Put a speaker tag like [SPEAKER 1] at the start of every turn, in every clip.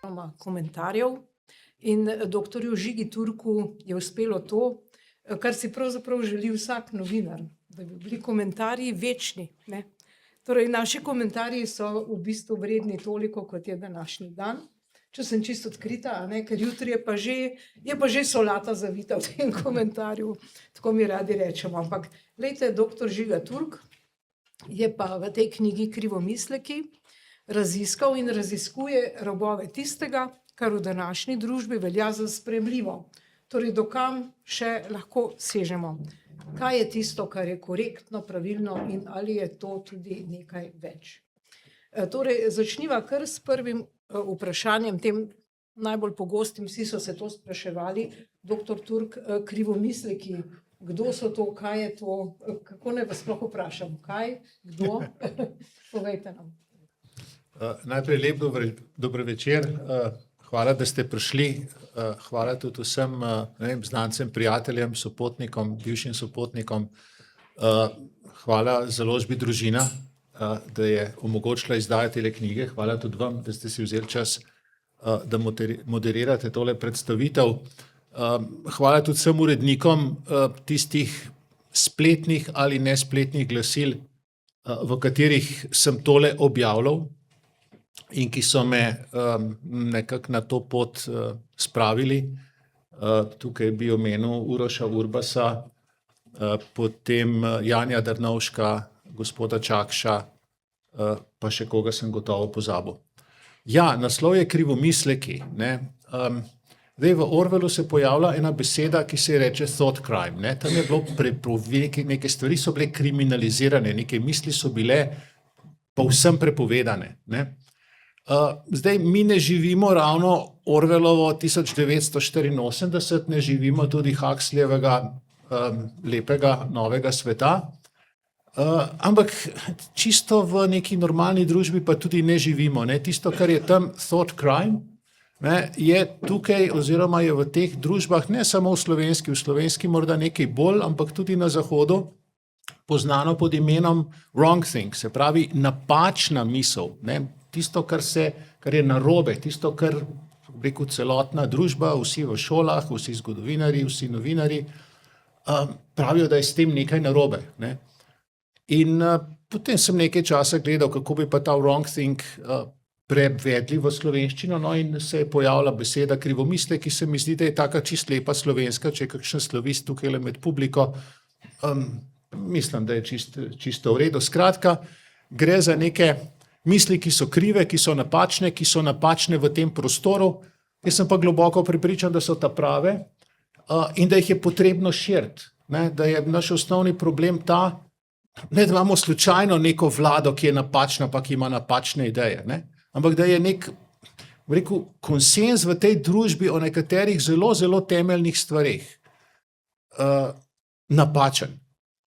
[SPEAKER 1] večinoma komentarjev in doktorju Žigi Turku je uspelo to, kar si pravzaprav želi vsak novinar, da bi bili komentarji večni, ne. Torej, naši komentarji so v bistvu vredni toliko, kot je današnji dan. Če sem čisto odkrita, a ne, ker jutri je pa že solata zavita v tem komentarju, tako mi radi rečemo. Ampak, glejte, doktor Žiga Turk je pa v tej knjigi Krivomisleki raziskal in raziskuje robove tistega, kar v današnji družbi velja za sprejemljivo. Torej, do kam še lahko sežemo. Kaj je tisto, kar je korektno, pravilno in ali je to tudi nekaj več. Torej, začniva kar s prvim vprašanjem, tem najbolj pogostim, vsi so se to spraševali, doktor Turk, krivomisleki, kdo so to, kaj je to, kako naj vas sploh vprašam, kaj, kdo, povejte nam.
[SPEAKER 2] Najprej lep dober večer, hvala, da ste prišli, hvala tudi vsem znancem, prijateljem, sopotnikom, bivšim sopotnikom, hvala založbi Družina, da je omogočila izdajati tele knjige, hvala tudi vam, da ste si vzeli čas, da moderirate tole predstavitev. Hvala tudi vsem urednikom tistih spletnih ali nespletnih glasil, v katerih sem tole objavljal in ki so me nekako na to pot spravili. Tukaj bi omenil Uroša Urbasa, potem Janja Drnovška, gospoda Čakša, pa še koga sem gotovo pozabil. Ja, naslov je Krivomisleki, ne. Zdaj, v Orwellu se pojavlja ena beseda, ki se reče thought crime, ne. Tam je bilo neke stvari so bile kriminalizirane, neke misli so bile povsem prepovedane, ne. Zdaj, mi ne živimo ravno Orwellovo 1984, ne živimo tudi Huxleyjevega lepega novega sveta, ampak čisto v neki normalni družbi pa tudi ne živimo, ne. Tisto, kar je tam thought crime, ne, je tukaj oziroma je v teh družbah, ne samo v slovenski morda nekaj bolj, ampak tudi na zahodu, poznano pod imenom wrong think, se pravi napačna misel, ne. Tisto, kar je narobe, tisto, kar rekel celotna družba, vsi v šolah, vsi zgodovinarji, vsi novinarji, pravijo, da je s tem nekaj narobe, ne. In potem sem nekaj časa gledal, kako bi pa ta wrong think prevedli v slovenščino, no, in se je pojavila beseda krivomisle, ki se mi zdi, da je taka čist lepa slovenska, če je kakšen slovist tukaj med publiko, mislim, da je čisto v redu. Skratka, gre za neke misli, ki so krive, ki so napačne v tem prostoru, jaz sem pa globoko prepričan, da so ta prave in da jih je potrebno širiti, ne, da je naš osnovni problem ta, ne da imamo slučajno neko vlado, ki je napačna, pa ki ima napačne ideje, ne, ampak da je nek, rekel, konsenz v tej družbi o nekaterih zelo, zelo temeljnih stvareh napačen.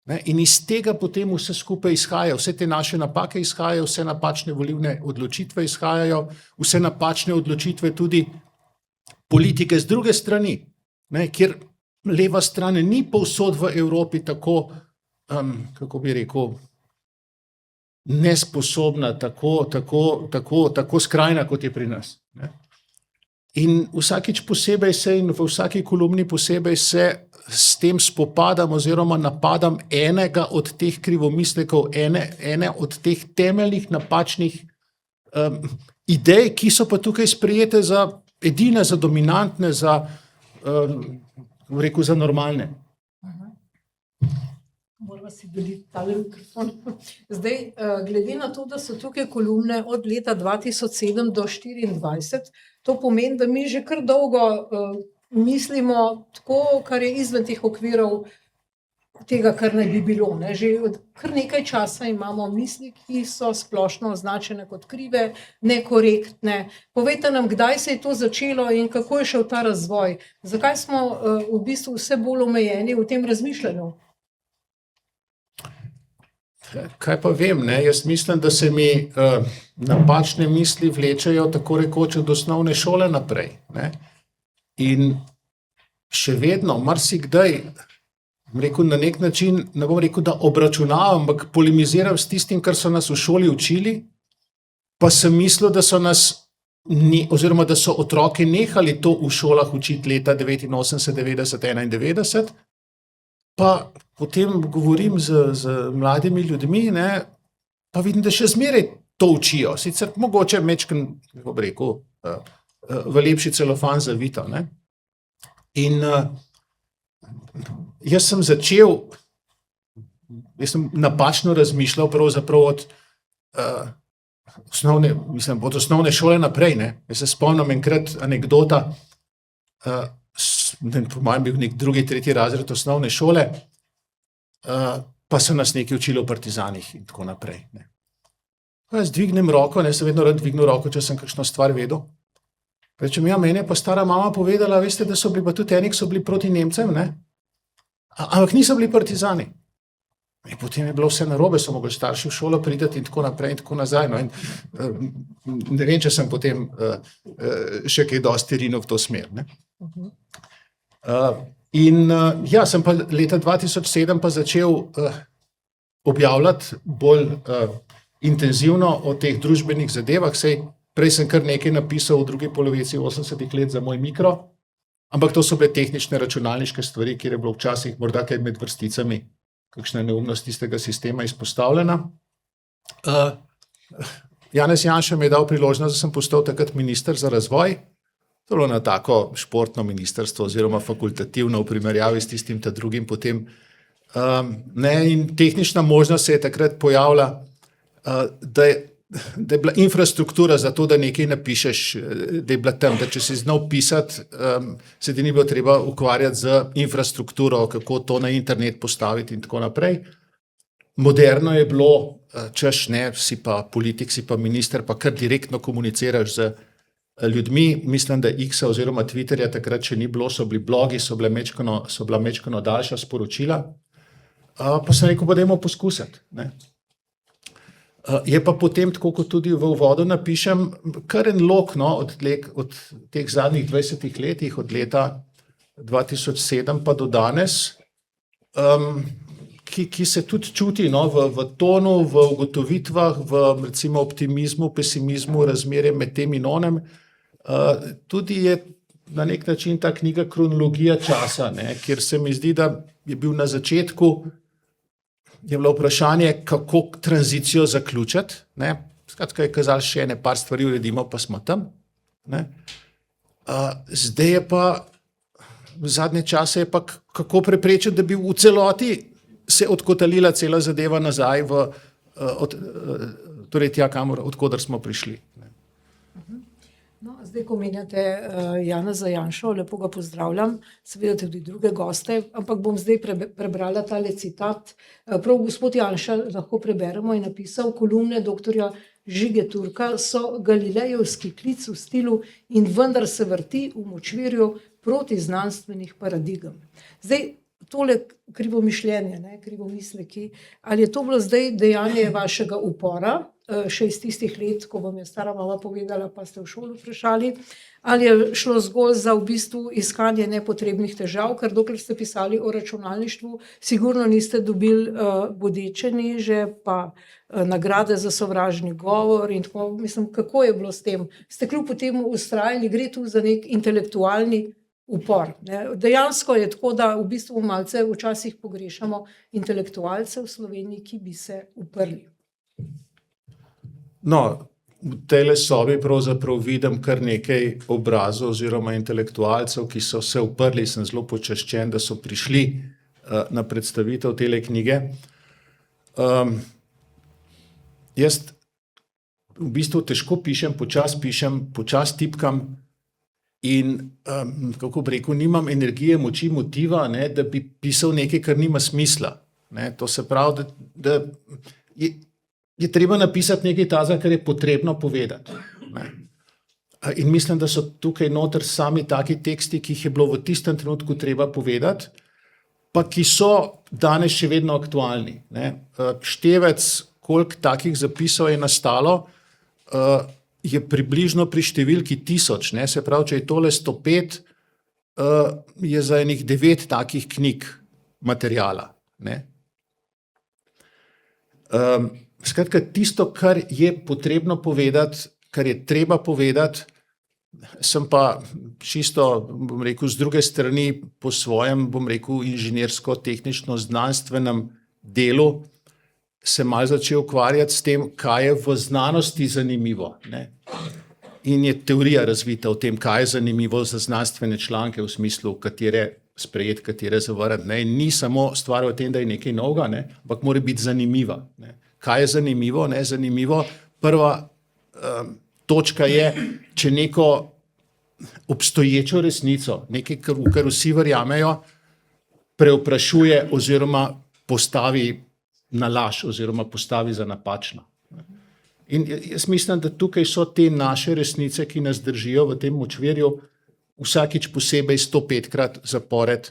[SPEAKER 2] Ne, in iz tega potem vse skupaj izhaja, vse te naše napake izhajajo, vse napačne volilne odločitve izhajajo, vse napačne odločitve tudi politike z druge strani, ne, kjer leva stran ni povsod v Evropi tako, kako bi rekel, nesposobna, tako skrajna, kot je pri nas, ne. In vsakič posebej in v vsaki kolumni posebej se s tem spopadam oziroma napadam enega od teh krivomislekov, ene od teh temeljnih napačnih idej, ki so pa tukaj sprejete za edine, za dominantne, za normalne.
[SPEAKER 1] Morava si deliti tale mikrofon. Zdaj, glede na to, da so tukaj kolumne od leta 2007 do 2024, to pomeni, da mi že kar dolgo mislimo tako, kar je izven teh okvirov tega, kar naj bi bilo, ne. Že od kar nekaj časa imamo misli, ki so splošno označene kot krive, nekorektne. Povejte nam, kdaj se je to začelo in kako je šel ta razvoj? Zakaj smo v bistvu vse bolj omejeni v tem razmišljanju?
[SPEAKER 2] Kaj pa vem, ne, jaz mislim, da se mi napačne misli vlečejo tako rekoč od osnovne šole naprej, ne. In še vedno, marsikdaj, rekel, na nek način, ne bom rekel, da obračunavam, ampak polemiziram s tistim, kar so nas v šoli učili, pa sem mislil, da so nas oziroma da so otroke nehali to v šolah učiti leta 89, 90, 91, pa potem govorim z mladimi ljudmi, ne, pa vidim, da še zmeraj to učijo. Sicer mogoče mečken, kako bi rekel, v lepši celofan zavito. Ne. In jaz sem napačno razmišljal pravzaprav od osnovne šole naprej. Ne. Jaz se spomnim enkrat anekdota, po mojem bil nek 2., 3. razred osnovne šole, pa so nas nekaj učili o partizanih in tako naprej. Ne. Jaz dvignem roko, ne, sem vedno rad dvignil roko, če sem kakšno stvar vedel. Rečem, ja, meni je pa stara mama povedala, veste, da so bili pa tudi eni, ki so bili proti Nemcem, ne? Ampak niso bili partizani. In potem je bilo vse narobe, so mogli starši v šolo priti in tako naprej in tako nazaj. No, in, ne vem, če sem potem še kaj dosti rinil v to smer. Ne? Ja, sem pa leta 2007 pa začel objavljati bolj intenzivno o teh družbenih zadevah, sej prej sem kar nekaj napisal v drugi polovici 80. let za moj mikro, ampak to so bile tehnične računalniške stvari, kjer je bilo včasih morda kaj med vrsticami, kakšna neumnost tistega sistema izpostavljena. Janez Janša mi je dal priložnost, da sem postal takrat minister za razvoj. To je bilo na tako športno ministrstvo oziroma fakultativno v primerjavi s tistim ta drugim potem. In tehnična možnost se je takrat pojavila, da je bila infrastruktura za to, da nekaj napišeš, da je bila tam, da če si znal pisati, se ti ni bilo treba ukvarjati z infrastrukturo, kako to na internet postaviti in tako naprej. Moderno je bilo, češ ne, si pa politik, si pa minister, pa kar direktno komuniciraš z ljudmi. Mislim, da X-a oziroma Twitterja takrat še ni bilo, so bili blogi, so bila mečkano daljša sporočila. Pa sem rekel, pa dajmo poskusiti, ne. Je pa potem, tako kot tudi v uvodu napišem, kar en lok, no, od teh zadnjih 20 letih, od leta 2007 pa do danes, ki se tudi čuti, no, v tonu, v ugotovitvah, v recimo optimizmu, pesimizmu, razmerje med tem in onem. Tudi je na nek način ta knjiga kronologija časa, ne, kjer se mi zdi, da je bil na začetku je bilo vprašanje, kako tranzicijo zaključiti. Ne. Skratka je kazalo še ene par stvari uredimo, pa smo tam. Ne. Zdaj je pa, v zadnje čase je pa, kako preprečiti, da bi v celoti se odkotalila cela zadeva nazaj torej tja, odkoder smo prišli.
[SPEAKER 1] No, zdaj, ko menjate Janeza Janšo, lepo ga pozdravljam, seveda tudi druge goste, ampak bom zdaj prebrala tale citat. Prav gospod Janša, lahko preberemo, je napisal: kolumne doktorja Žige Turka so galilejevski klic v stilu in vendar se vrti v močvirju protiznanstvenih paradigem. Zdaj, tole krivo mišljenje, ne, krivo misleki, ali je to bilo zdaj dejanje vašega upora, še iz tistih let, ko vam je stara mama povedala, pa ste v šolo vprašali, ali je šlo zgolj za v bistvu iskanje nepotrebnih težav, ker dokler ste pisali o računalništvu, sigurno niste dobili bodeče niže, pa nagrade za sovražni govor in tako, mislim, kako je bilo s tem? Ste kljub potem vztrajali, gre tu za nek intelektualni upor. Ne? Dejansko je tako, da v bistvu malce včasih pogrešamo intelektualce v Sloveniji, ki bi se uprli.
[SPEAKER 2] No, v tejle sobi pravzaprav vidim kar nekaj obrazov oziroma intelektualcev, ki so se uprli. Sem zelo počaščen, da so prišli na predstavitev tele knjige. Jaz v bistvu težko pišem, počas tipkam in, kako bi rekel, nimam energije, moči, motiva, ne, da bi pisal nekaj, kar nima smisla. Ne, to se pravi, da je treba napisati nekaj tazga, kar je potrebno povedati. Ne. In mislim, da so tukaj noter sami taki teksti, ki jih je bilo v tistem trenutku treba povedati, pa ki so danes še vedno aktualni. Ne. Števec, koliko takih zapisov je nastalo, je približno pri številki 1000. Ne. Se pravi, če je tole 105, je za enih 9 takih knjig materijala. Ne. Skratka, tisto, kar je potrebno povedati, kar je treba povedati,
[SPEAKER 3] sem pa čisto, bom rekel, z druge strani po svojem, bom rekel, inženirsko-tehnično-znanstvenem delu se malo začel ukvarjati s tem, kaj je v znanosti zanimivo, ne. In je teorija razvita o tem, kaj je zanimivo za znanstvene članke v smislu, katere sprejeti, katere zavrniti, ne. In ni samo stvar v tem, da je nekaj novega, ne, ampak mora biti zanimiva, ne. Kaj je zanimivo, ne? Zanimivo, prva točka je, če neko obstoječo resnico, nekaj, v kar vsi verjamejo, preoprašuje oziroma postavi na laž oziroma postavi za napačno. In jaz mislim, da tukaj so te naše resnice, ki nas držijo v tem močvirju, vsakič posebej 105-krat zapored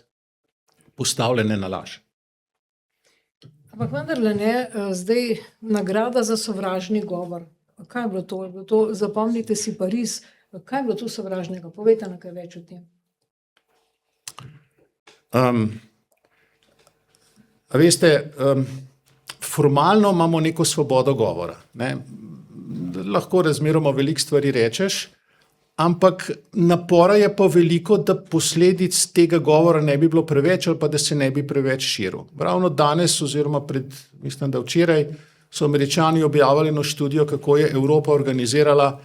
[SPEAKER 3] postavljene na laž.
[SPEAKER 1] Ampak vendarle ne, zdaj nagrada za sovražni govor. Kaj je bilo to? Je bilo to, zapomnite si Pariz, kaj je bilo to sovražnega? Povejte nekaj več o tem.
[SPEAKER 3] A veste, formalno imamo neko svobodo govora, ne. Lahko razmeroma veliko stvari rečeš, ampak napora je pa veliko, da posledic tega govora ne bi bilo preveč ali pa da se ne bi preveč širil. Ravno danes oziroma mislim, da včeraj so Američani objavili eno študijo, kako je Evropa organizirala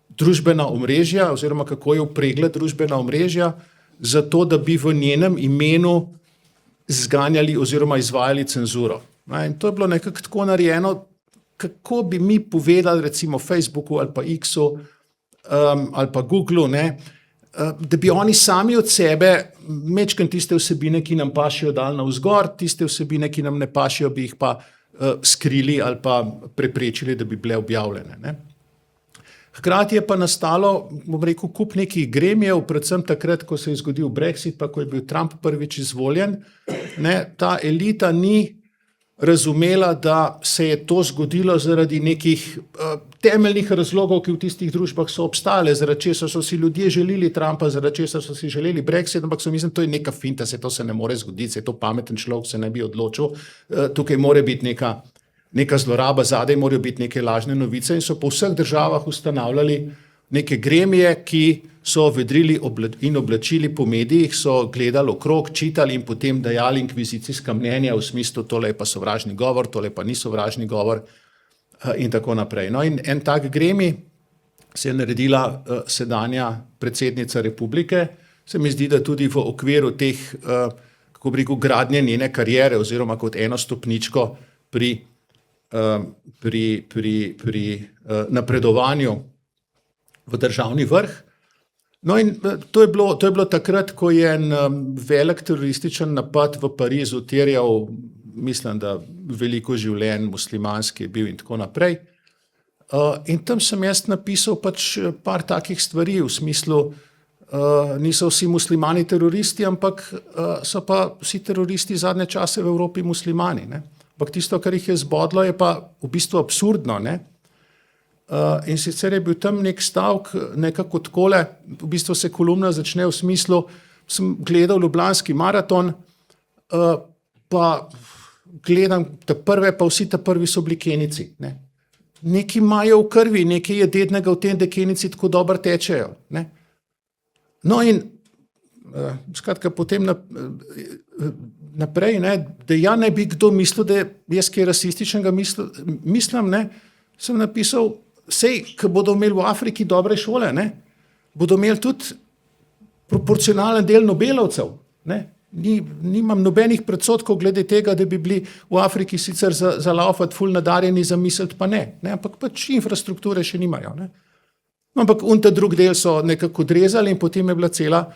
[SPEAKER 3] družbena omrežja oziroma kako je vpregla družbena omrežja, zato da bi v njenem imenu zganjali oziroma izvajali cenzuro. In to je bilo nekako tako narejeno, kako bi mi povedali recimo Facebooku ali pa X-u ali pa Googlu, ne, da bi oni sami od sebe majčkeno tiste vsebine, ki nam pašijo, dali navzgor, tiste vsebine, ki nam ne pašijo, bi jih pa skrili ali pa preprečili, da bi bile objavljene, ne. Hkrati je pa nastalo, bom rekel, kup nekih gremijev, predvsem takrat, ko se je zgodil Brexit, pa ko je bil Trump prvič izvoljen, ne, ta elita ni razumela, da se je to zgodilo zaradi nekih temeljnih razlogov, ki v tistih družbah so obstale, zaradi česa so si ljudje želeli Trumpa, zaradi česa so si želeli Brexit, ampak so mislim, to je neka finta, to se ne more zgoditi, se to pameten človek se ne bi odločil, tukaj more biti neka zloraba, zadaj morajo biti neke lažne novice in so po vseh državah ustanavljali neke gremije, ki so vedrili in oblačili po medijih, so gledali okrog, čitali in potem dajali inkvizicijska mnenja v smislu, tole je pa sovražni govor, tole pa ni sovražni govor in tako naprej. No, in en tak gremij se je naredila sedanja predsednica republike. Se mi zdi, da tudi v okviru teh, kako bi rekel, gradnje njene kariere oziroma kot eno stopničko pri napredovanju v državni vrh. No in to je bilo takrat, ko je en velik terorističen napad v Parizu terjal, mislim, da veliko življenj, muslimanski je bil in tako naprej. In tam sem jaz napisal pač par takih stvari v smislu, niso vsi muslimani teroristi, ampak so pa vsi teroristi zadnje čase v Evropi muslimani, ne. Ampak tisto, kar jih je zbodlo, je pa v bistvu absurdno, ne. In sicer je bil tam nek stavek nekako takole, v bistvu se kolumna začne v smislu, sem gledal Ljubljanski maraton, pa gledam prve, pa vsi prvi so bili Kenijci, ne. Nekaj imajo v krvi, nekaj je dednega v tem, da Kenijci tako dobro tečejo, ne. No in skratka potem naprej, ne, da ja ne bi kdo mislil, da jaz kaj rasističnega mislim, ne, sem napisal, sej, ko bodo imeli v Afriki dobre šole, ne, bodo imeli tudi proporcionalen del Nobelovcev, ne. Nimam nobenih predsodkov glede tega, da bi bili v Afriki sicer za laufat ful nadarjeni, za misliti pa ne, ampak pač infrastrukture še nimajo, ne. Ampak ta drug del so nekako odrezali in potem je bila cela,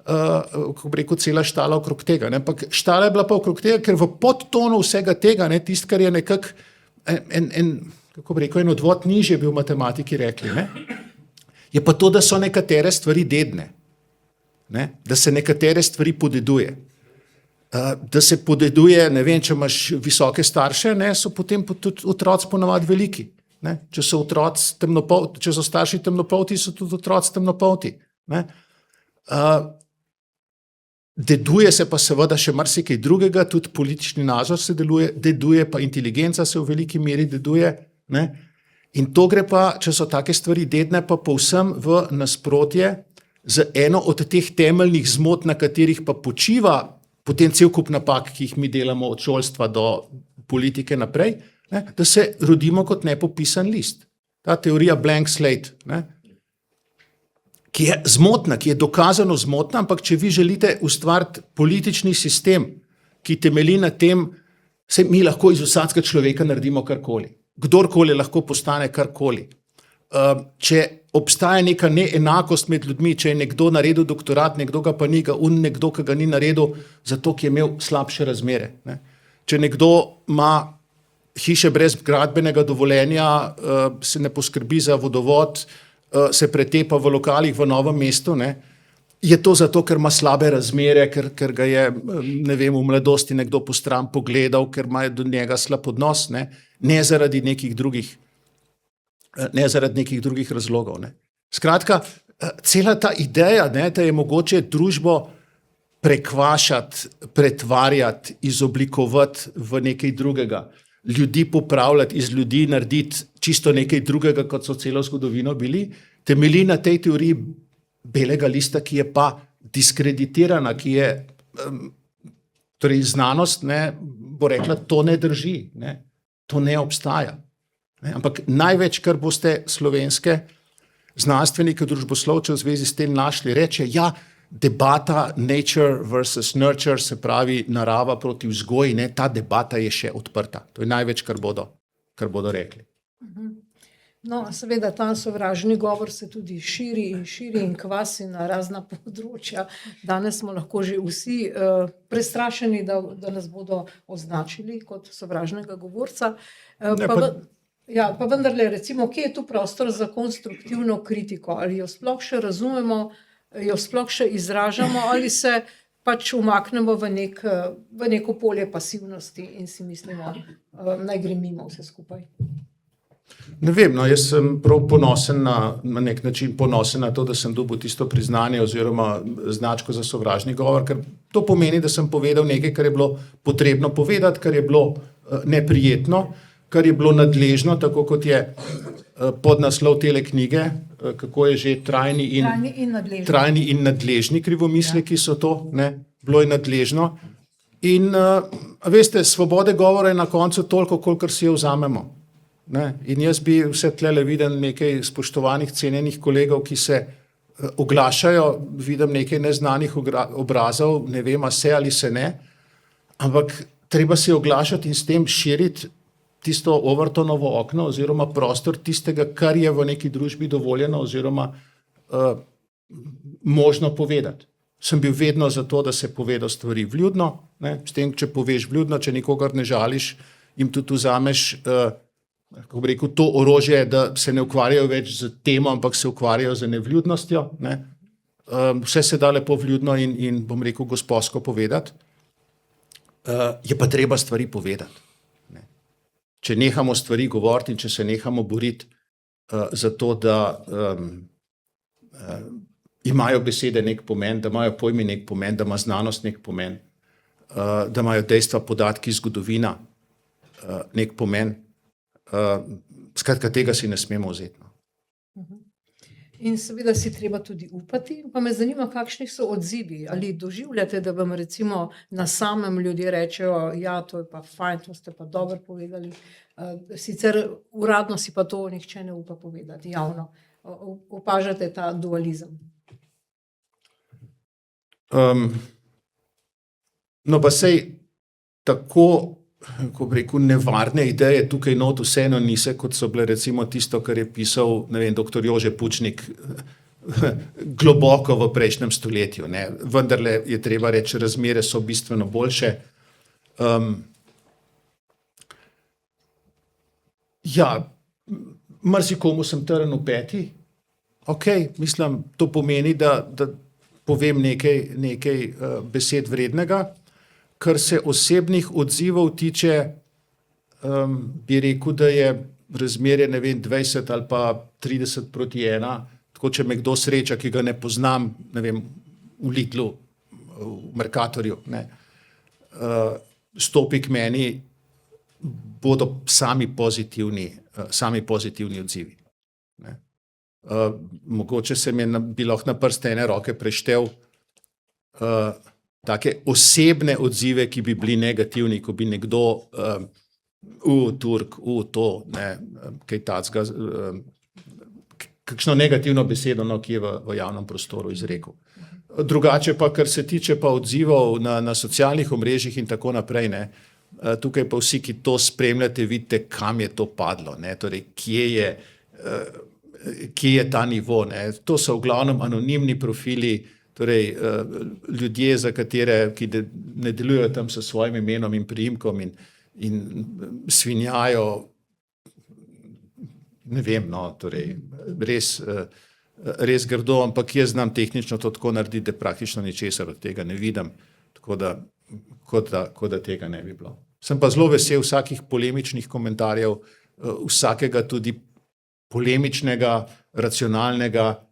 [SPEAKER 3] kako bi rekel, cela štala okrog tega, ne. Ampak štala je bila pa okrog tega, ker v podtonu vsega tega, ne, tist, kar je nekako kako bi rekel, en odvod nižje bi v matematiki rekli, ne, je pa to, da so nekatere stvari dedne, ne, da se nekatere stvari podeduje. Da se podeduje, ne vem, če imaš visoke starše, ne, so potem tudi otroci ponavadi veliki, ne. Če so starši temnopolti, so tudi otroci temnopolti, ne. Deduje se pa seveda še marsikaj drugega, tudi politični nazor se deduje, pa inteligenca se v veliki meri deduje, ne. In to gre pa, če so take stvari dedne, pa povsem v nasprotje z eno od teh temeljnih zmot, na katerih pa počiva potem cel kup napak, ki jih mi delamo od šolstva do politike naprej, ne, da se rodimo kot nepopisan list. Ta teorija blank slate, ne, ki je zmotna, ki je dokazano zmotna, ampak če vi želite ustvariti politični sistem, ki temelji na tem, se mi lahko iz vsakega človeka naredimo karkoli. Kdorkoli lahko postane karkoli. Če obstaja neka neenakost med ljudmi, če je nekdo naredil doktorat, nekdo ga pa ni, nekdo, ki ga ni naredil, zato, ki je imel slabše razmere. Ne. Če nekdo ima hiše brez gradbenega dovoljenja, se ne poskrbi za vodovod, se pretepa v lokalih v Novem mestu, ne, je to zato, ker ima slabe razmere, ker ga je, ne vem, v mladosti nekdo po stran pogledal, ker ima do njega slab odnos, ne zaradi nekih drugih razlogov. Ne. Skratka, cela ta ideja, ne, da je mogoče družbo prekvašati, pretvarjati, izoblikovati v nekaj drugega, ljudi popravljati, iz ljudi narediti čisto nekaj drugega, kot so celo zgodovino bili, temelji na tej teoriji belega lista, ki je pa diskreditirana, ki je, torej znanost, ne, bo rekla, to ne drži, ne, to ne obstaja. Ne, ampak največ, kar boste slovenske znanstvenike, družboslovce v zvezi s tem našli, reče, ja, debata nature versus nurture, se pravi narava proti vzgoji, ne, ta debata je še odprta. To je največ, kar bodo rekli.
[SPEAKER 1] No, seveda, ta sovražni govor se tudi širi in kvasi na razna področja. Danes smo lahko že vsi prestrašeni, da nas bodo označili kot sovražnega govorca. Pa vendarle, recimo, kje je tu prostor za konstruktivno kritiko? Ali jo sploh še razumemo, jo sploh še izražamo, ali se pač umaknemo v neko polje pasivnosti in si mislimo, naj gre mimo vse skupaj.
[SPEAKER 3] Ne vem, no, jaz sem prav ponosen na nek način ponosen na to, da sem dobil tisto priznanje oziroma značko za sovražni govor, ker to pomeni, da sem povedal nekaj, kar je bilo potrebno povedati, kar je bilo neprijetno, kar je bilo nadležno, tako kot je podnaslov tele knjige, kako je že trajni in nadležni krivomisleki so to, ne, bilo je nadležno. In veste, svobode govora je na koncu toliko, kolikor si jo vzamemo. Ne? In jaz bi vse tlele videl nekaj spoštovanih, cenjenih kolegov, ki se oglašajo, vidim nekaj neznanih obrazov, ne vem, a se ali se ne, ampak treba se oglašati in s tem širiti tisto Overtonovo okno oziroma prostor tistega, kar je v neki družbi dovoljeno oziroma možno povedati. Sem bil vedno za to, da se povedo stvari vljudno, ne? S tem, če poveš vljudno, če nikogar ne žališ, jim tudi vzameš kako bi rekel, to orožje, da se ne ukvarjajo več z temo, ampak se ukvarjajo z nevljudnostjo. Ne? Vse se da lepo vljudno in bom rekel, gospodsko povedati. Je pa treba stvari povedati. Ne? Če nehamo stvari govoriti in če se nehamo boriti za to, da imajo besede nek pomen, da imajo pojmi nek pomen, da ima znanost nek pomen, da imajo dejstva, podatki, zgodovina nek pomen, skratka, tega si ne smemo vzeti.
[SPEAKER 1] In seveda si treba tudi upati, pa me zanima, kakšni so odzivi, ali doživljate, da vam recimo na samem ljudje rečejo, ja, to je pa fajn, to ste pa dobro povedali, sicer uradno si pa to nihče ne upa povedati javno. Opažate ta dualizem?
[SPEAKER 3] No pa sej tako, ko bi rekel, nevarne ideje tukaj not vseeno niso, kot so bile recimo tisto, kar je pisal, ne vem, doktor Jože Pučnik globoko v prejšnjem stoletju. Ne. Vendarle je treba reči, razmere so bistveno boljše. Ja, marsikomu sem trn v peti. Ok, mislim, to pomeni, da povem nekaj besed vrednega. Kar se osebnih odzivov tiče, bi rekel, da je razmerje, ne vem, 20 ali pa 30:1, tako če me kdo sreča, ki ga ne poznam, ne vem, v Lidlu, v Mercatorju, ne, stopi k meni, bodo sami pozitivni odzivi. Ne. Mogoče bi lahko na prste ene roke preštel take osebne odzive, ki bi bili negativni, ko bi nekdo Turk, to, ne, kaj tacga, kakšno negativno besedo, no, ki je v javnem prostoru izrekel. Drugače pa, kar se tiče pa odzivov na socialnih omrežjih in tako naprej, ne, tukaj pa vsi, ki to spremljate, vidite, kam je to padlo, ne, torej, kje je ta nivo, ne. To so v glavnem anonimni profili, torej ljudje, ki ne delujejo tam s svojim imenom in priimkom in svinjajo, ne vem, no, torej res grdo, ampak jaz znam tehnično to tako narediti, da praktično ničesar od tega ne vidim, tako da, kot da tega ne bi bilo. Sem pa zelo vesel vsakih polemičnih komentarjev, vsakega tudi polemičnega, racionalnega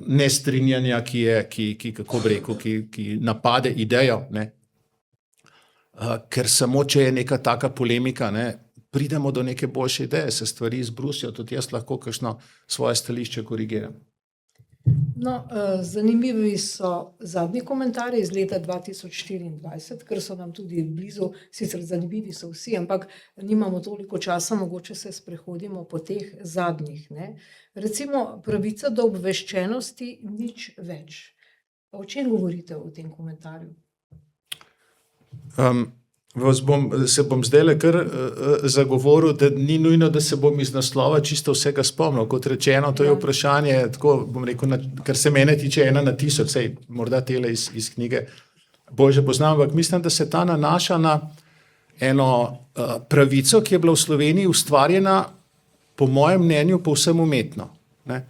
[SPEAKER 3] nestrinjanja, ki kako bi rekel, ki napade idejo, ne. Ker samo, če je neka taka polemika, ne, pridemo do neke boljše ideje, se stvari izbrusijo, tudi jaz lahko kakšno svoje stališče korigiram.
[SPEAKER 1] No, zanimivi so zadnji komentarji iz leta 2024, ker so nam tudi blizu, sicer zanimivi so vsi, ampak nimamo toliko časa, mogoče se sprehodimo po teh zadnjih, ne. Recimo, pravica do obveščenosti, nič več. O čem govorite v tem komentarju?
[SPEAKER 3] Se bom zdajle kar zagovoril, da ni nujno, da se bom iz naslova čisto vsega spomnil. Kot rečeno, to je vprašanje, tako bom rekel, kar se mene tiče 1 na 1000, sej morda tele iz knjige bolj že poznam, ampak mislim, da se ta nanaša na eno pravico, ki je bila v Sloveniji ustvarjena, po mojem mnenju, povsem umetno, ne.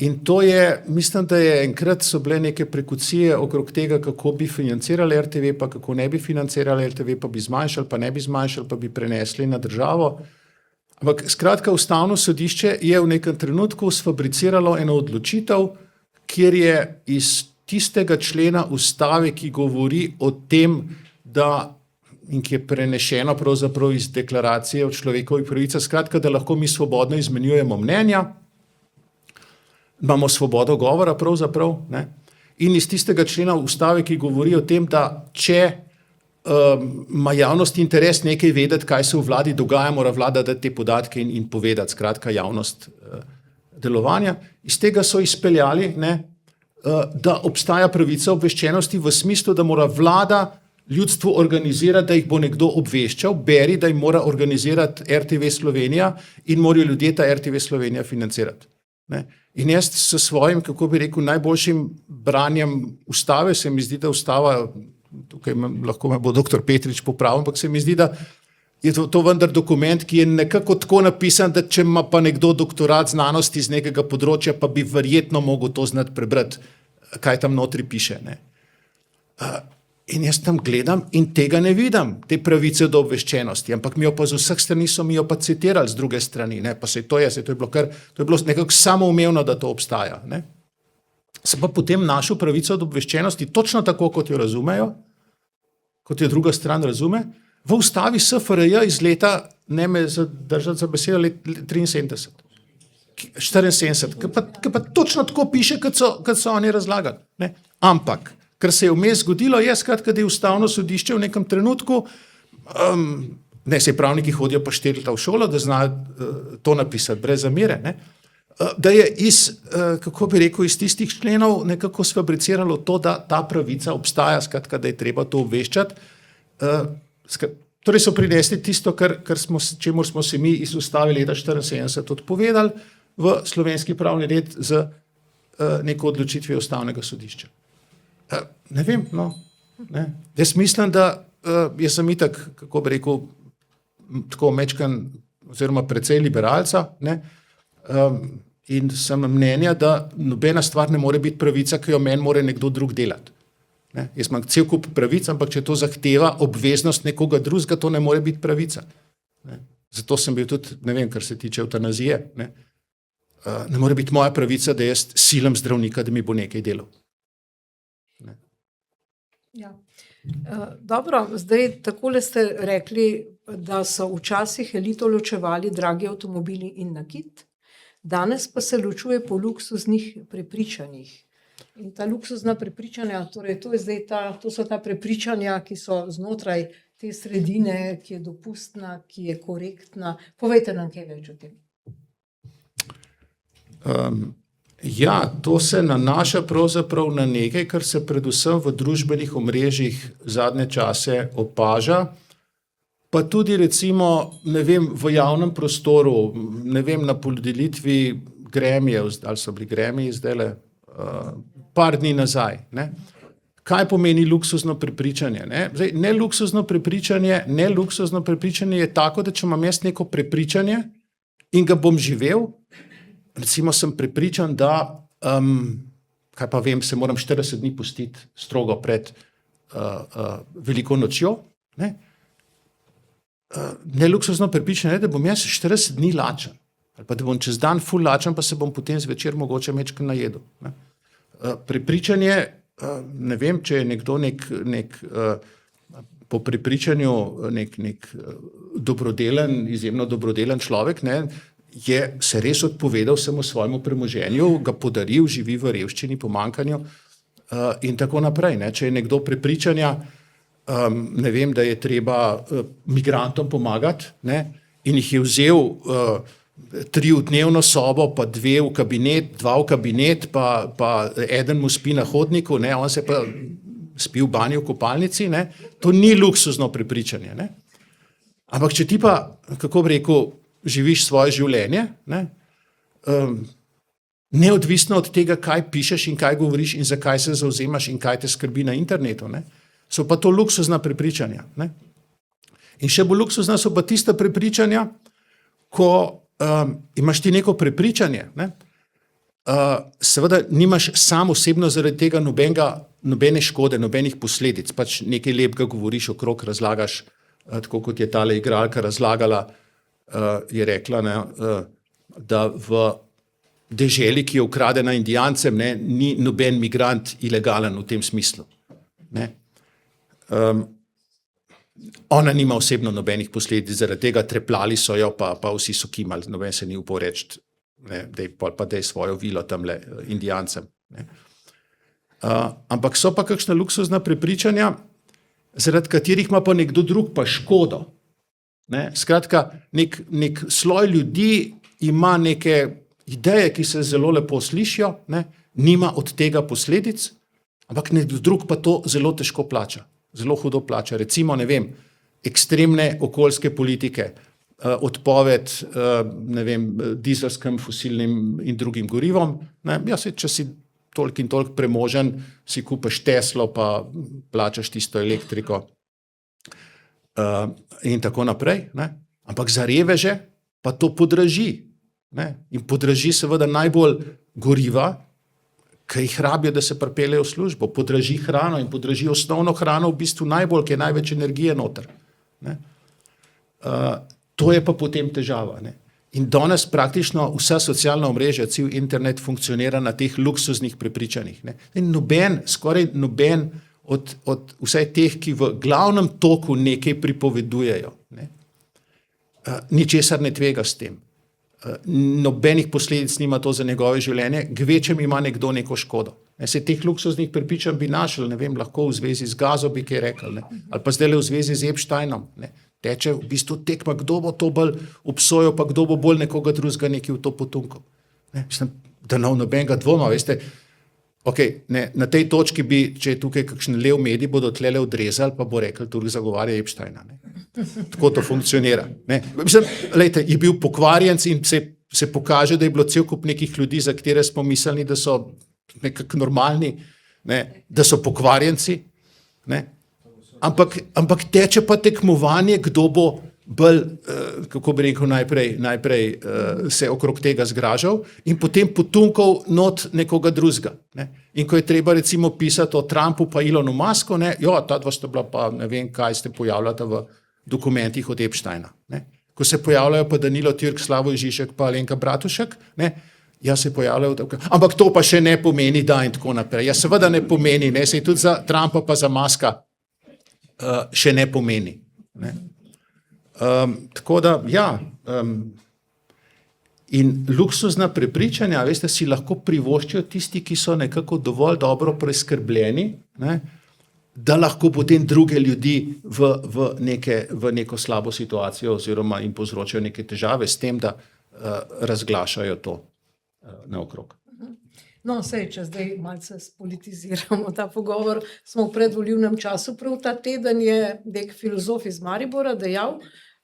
[SPEAKER 3] In to je, mislim, da enkrat so bile neke prekucije okrog tega, kako bi financirali RTV, pa kako ne bi financirali RTV, pa bi zmanjšali, pa ne bi zmanjšali, pa bi prenesli na državo. Ampak skratka, Ustavno sodišče je v nekem trenutku sfabriciralo eno odločitev, kjer je iz tistega člena Ustave, ki govori o tem, da in ki je prenešeno pravzaprav iz deklaracije o človekovih pravicah, skratka, da lahko mi svobodno izmenjujemo mnenja, imamo svobodo govora pravzaprav, ne? In iz tistega člena Ustave, ki govori o tem, da če ima javnost interes nekaj vedeti, kaj se v vladi dogaja, mora vlada dati te podatke in povedati, skratka, javnost delovanja. Iz tega so izpeljali, ne, da obstaja pravica obveščenosti v smislu, da mora vlada ljudstvu organizirati, da jih bo nekdo obveščal, beri, da jim mora organizirati RTV Slovenija in morajo ljudje ta RTV Slovenija financirati, ne. In jaz s svojim, kako bi rekel, najboljšim branjem Ustave, se mi zdi, da Ustava, tukaj lahko me bo doktor Petrič popravil, ampak se mi zdi, da je to vendar dokument, ki je nekako tako napisan, da če ima pa nekdo doktorat znanosti z nekega področja, pa bi verjetno mogel to znati prebrati, kaj tam notri piše, ne. In jaz tam gledam in tega ne vidim, te pravice do obveščenosti, ampak mi jo pa z vseh strani so mi jo pa citirali z druge strani, ne, pa to je bilo nekako samoumevno, da to obstaja, ne. Sem pa potem našel pravico do obveščenosti točno tako, kot jo razumejo, kot jo druga stran razume, v Ustavi SFRJ iz leta, ne me držati za besedo, let 73, 74, ki pa točno tako piše, kot so oni razlagali, ne. Ampak kar se je vmes zgodilo, je skratka, da je Ustavno sodišče v nekem trenutku, ne, saj pravniki hodijo pa 4 leta v šolo, da znajo to napisati brez zamere, ne, da je kako bi rekel, iz tistih členov nekako sfabriciralo to, da ta pravica obstaja, skratka, da je treba to obveščati. Torej so prinesli tisto, čemur smo se mi iz Ustave leta 74 odpovedali v slovenski pravni red z neko odločitvijo Ustavnega sodišča. Ne vem, no, ne. Jaz mislim, da jaz sem itak, kako bi rekel, tako mečkan, oziroma precej liberalca, ne, in sem mnenja, da nobena stvar ne more biti pravica, ki jo meni more nekdo drug delati. Ne. Jaz imam cel kup pravic, ampak če to zahteva obveznost nekoga drugega, to ne more biti pravica. Ne. Zato sem bil tudi, ne vem, kar se tiče evtanazije, ne more biti moja pravica, da jaz silim zdravnika, da mi bo nekaj delal.
[SPEAKER 1] Ja. Dobro, zdaj takole ste rekli da so včasih elito ločevali dragi avtomobili in nakit, danes pa se ločuje po luksuznih prepričanjih. In ta luksuzna prepričanja, torej to so ta prepričanja, ki so znotraj te sredine, ki je dopustna, ki je korektna. Povejte nam kaj več o tem.
[SPEAKER 3] Ja, to se nanaša pravzaprav na nekaj, kar se predvsem v družbenih omrežjih zadnje čase opaža, pa tudi recimo, ne vem, v javnem prostoru, ne vem, na podelitvi Grammyjev, ali so bili Grammyji zdajle, par dni nazaj, ne. Kaj pomeni luksuzno prepričanje, ne? Zdaj, neluksuzno prepričanje je tako, da če imam jaz neko prepričanje in ga bom živel, recimo sem prepričan, da, kaj pa vem, se moram 40 dni pustiti strogo pred veliko nočjo, ne? Neluksuzno prepričanje je, da bom jaz 40 dni lačen, ali pa da bom čez dan ful lačen, pa se bom potem zvečer mogoče majčkeno najedel, ne? Prepričanje, ne vem, če je nekdo po prepričanju nek dobrodelen, izjemno dobrodelen človek, ne, se res odpovedal vsemu svojemu premoženju, ga podaril, živi v revščini, pomanjkanju in tako naprej, ne. Če je nekdo prepričanja, ne vem, da je treba migrantom pomagati, ne, in jih je vzel 3 v dnevno sobo, pa 2 v kabinet, 2 v kabinet, pa eden mu spi na hodniku, ne, on se pa spi v banji v kopalnici, ne, to ni luksuzno prepričanje, ne. Ampak če ti pa, kako bi rekel, živiš svoje življenje, ne, neodvisno od tega, kaj pišeš in kaj govoriš in zakaj se zavzemaš in kaj te skrbi na internetu, ne, so pa to luksuzna prepričanja, ne. In še bolj luksuzna so pa tista prepričanja, ko imaš ti neko prepričanje, ne? Seveda nimaš sam osebno zaradi tega nobene škode, nobenih posledic, pač nekaj lepega govoriš okrog, razlagaš, tako kot je tale igralka razlagala, je rekla, ne, da v deželi, ki je ukradena Indijancem, ne, ni noben migrant ilegalen v tem smislu, ne. Ona nima osebno nobenih posledic, zaradi tega treplali so jo, pa vsi so kimali, noben se ni upal reči, da je svojo vilo tamle Indijancem, ne. Ampak so pa kakšna luksuzna prepričanja, zaradi katerih ima pa nekdo drug pa škodo, ne. Skratka, nek sloj ljudi ima neke ideje, ki se zelo lepo slišijo, ne, nima od tega posledic, ampak nekdo drug pa to zelo težko plača. Zelo hudo plača, recimo, ne vem, ekstremne okoljske politike, odpoved, ne vem, dizelskim, fosilnim in drugim gorivom, ne, ja, če si toliko in toliko premožen, si kupiš Teslo, pa plačaš tisto elektriko in tako naprej, ne, ampak za reveže pa to podraži, ne, in podraži seveda najbolj goriva, ki jih rabijo, da se pripeljejo v službo, podraži hrano in podraži osnovno hrano v bistvu najbolj, ki je največ energije noter, ne. To je pa potem težava, ne. In danes praktično vsa socialna omrežja, cel internet funkcionira na teh luksuznih prepričanjih, ne. In skoraj noben od vsaj teh, ki v glavnem toku nekaj pripovedujejo, ne, ničesar ne tvega s tem. Nobenih posledic nima to za njegove življenje, kvečem ima nekdo neko škodo. Se teh luksuznih prepričanj bi našli, ne vem, lahko v zvezi z Gazo bi kaj rekel, ne, ali pa zdaj v zvezi z Epsteinom, ne, teče v bistvu tekma, kdo bo to bolj obsojal, pa kdo bo bolj nekoga drugega nekaj v to potunkal. Ne, mislim, da nobenega dvoma, veste, okay, ne, na tej točki bi, če je tukaj kakšen lev medij, bodo tlele odrezali, pa bo rekel, tudi zagovarja Epsteina, ne. Tako to funkcionira, ne. Mislim, lejte, je bil pokvarjenc in se pokaže, da je bilo cel kup nekih ljudi, za katere smo mislili, da so nekako normalni, ne, da so pokvarjenci, ne. Ampak teče pa tekmovanje, kdo bo bolj, kako bi rekel, najprej se okrog tega zgražal in potem potunkal not nekoga drugega, ne. In ko je treba recimo pisati o Trumpu pa Elonu Musku, ne, ta dva sta bila pa ne vem, kaj ste pojavljata v dokumentih od Epsteina, ne. Ko se pojavljajo pa Danilo Türk, Slavoj Žižek pa Alenka Bratušek, ne, ja se pojavljajo, ampak to pa še ne pomeni, da in tako naprej. Ja seveda ne pomeni, ne, saj tudi za Trumpa pa za Muska še ne pomeni, ne. Tako da, ja, in luksuzna prepričanja, veste, si lahko privoščijo tisti, ki so nekako dovolj dobro preskrbljeni, ne, da lahko potem druge ljudi v neko slabo situacijo oziroma jim povzročajo neke težave s tem, da razglašajo to naokrog.
[SPEAKER 1] No, sej, če zdaj malce spolitiziramo ta pogovor, smo v predvolilnem času, prav ta teden je nek filozof iz Maribora dejal,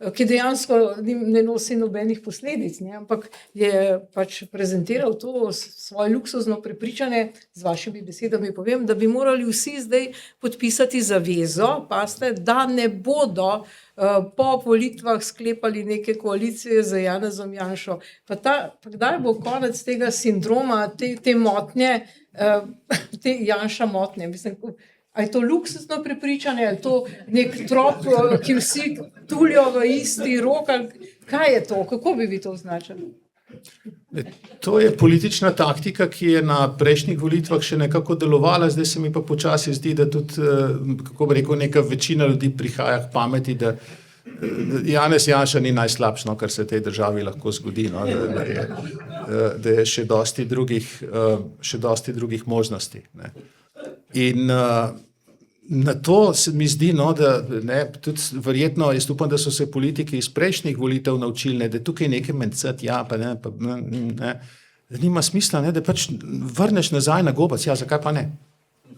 [SPEAKER 1] ki dejansko ne nosi nobenih posledic, ne, ampak je pač prezentiral to svoje luksuzno prepričanje, z vašimi besedami povem, da bi morali vsi zdaj podpisati zavezo, paste, da ne bodo po volitvah sklepali neke koalicije z Janezom Janšo. Pa kdaj bo konec tega sindroma, te motnje, te Janša motnje, mislim, a je to luksuzno prepričanje, ali je to nek trop, ki vsi tulijo v isti rok, ali kaj je to, kako bi vi to označili?
[SPEAKER 3] To je politična taktika, ki je na prejšnjih volitvah še nekako delovala, zdaj se mi pa počasi zdi, da tudi, kako bi rekel, neka večina ljudi prihaja k pameti, da Janez Janša ni najslabše, kar se tej državi lahko zgodi, no, da je še dosti drugih možnosti. Ne. In na to se mi zdi, no, da ne, tudi verjetno, jaz upam, da so se politiki iz prejšnjih volitev naučili, ne, da tukaj nekaj mencati, ja, pa ne, da nima smisla, ne, da pač vrneš nazaj na gobac, ja, zakaj pa ne?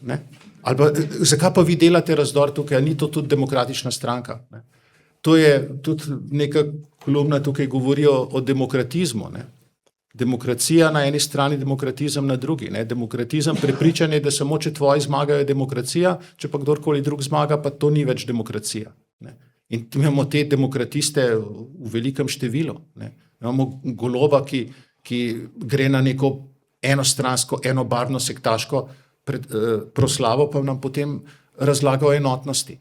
[SPEAKER 3] Ne? Ali pa, zakaj pa vi delate razdor tukaj, ni to tudi demokratična stranka? Ne? To je tudi neka kolumna tukaj govori o demokratizmu, ne? Demokracija na eni strani, demokratizem na drugi. Ne? Demokratizem, prepričanje, da samo če tvoji zmagajo, je demokracija, če pa kdorkoli drug zmaga, pa to ni več demokracija. Ne? In imamo te demokratiste v velikem številu. Ne? Imamo Goloba, ki gre na neko enostransko, enobarvno sektaško proslavo, pa nam potem razlaga o enotnosti.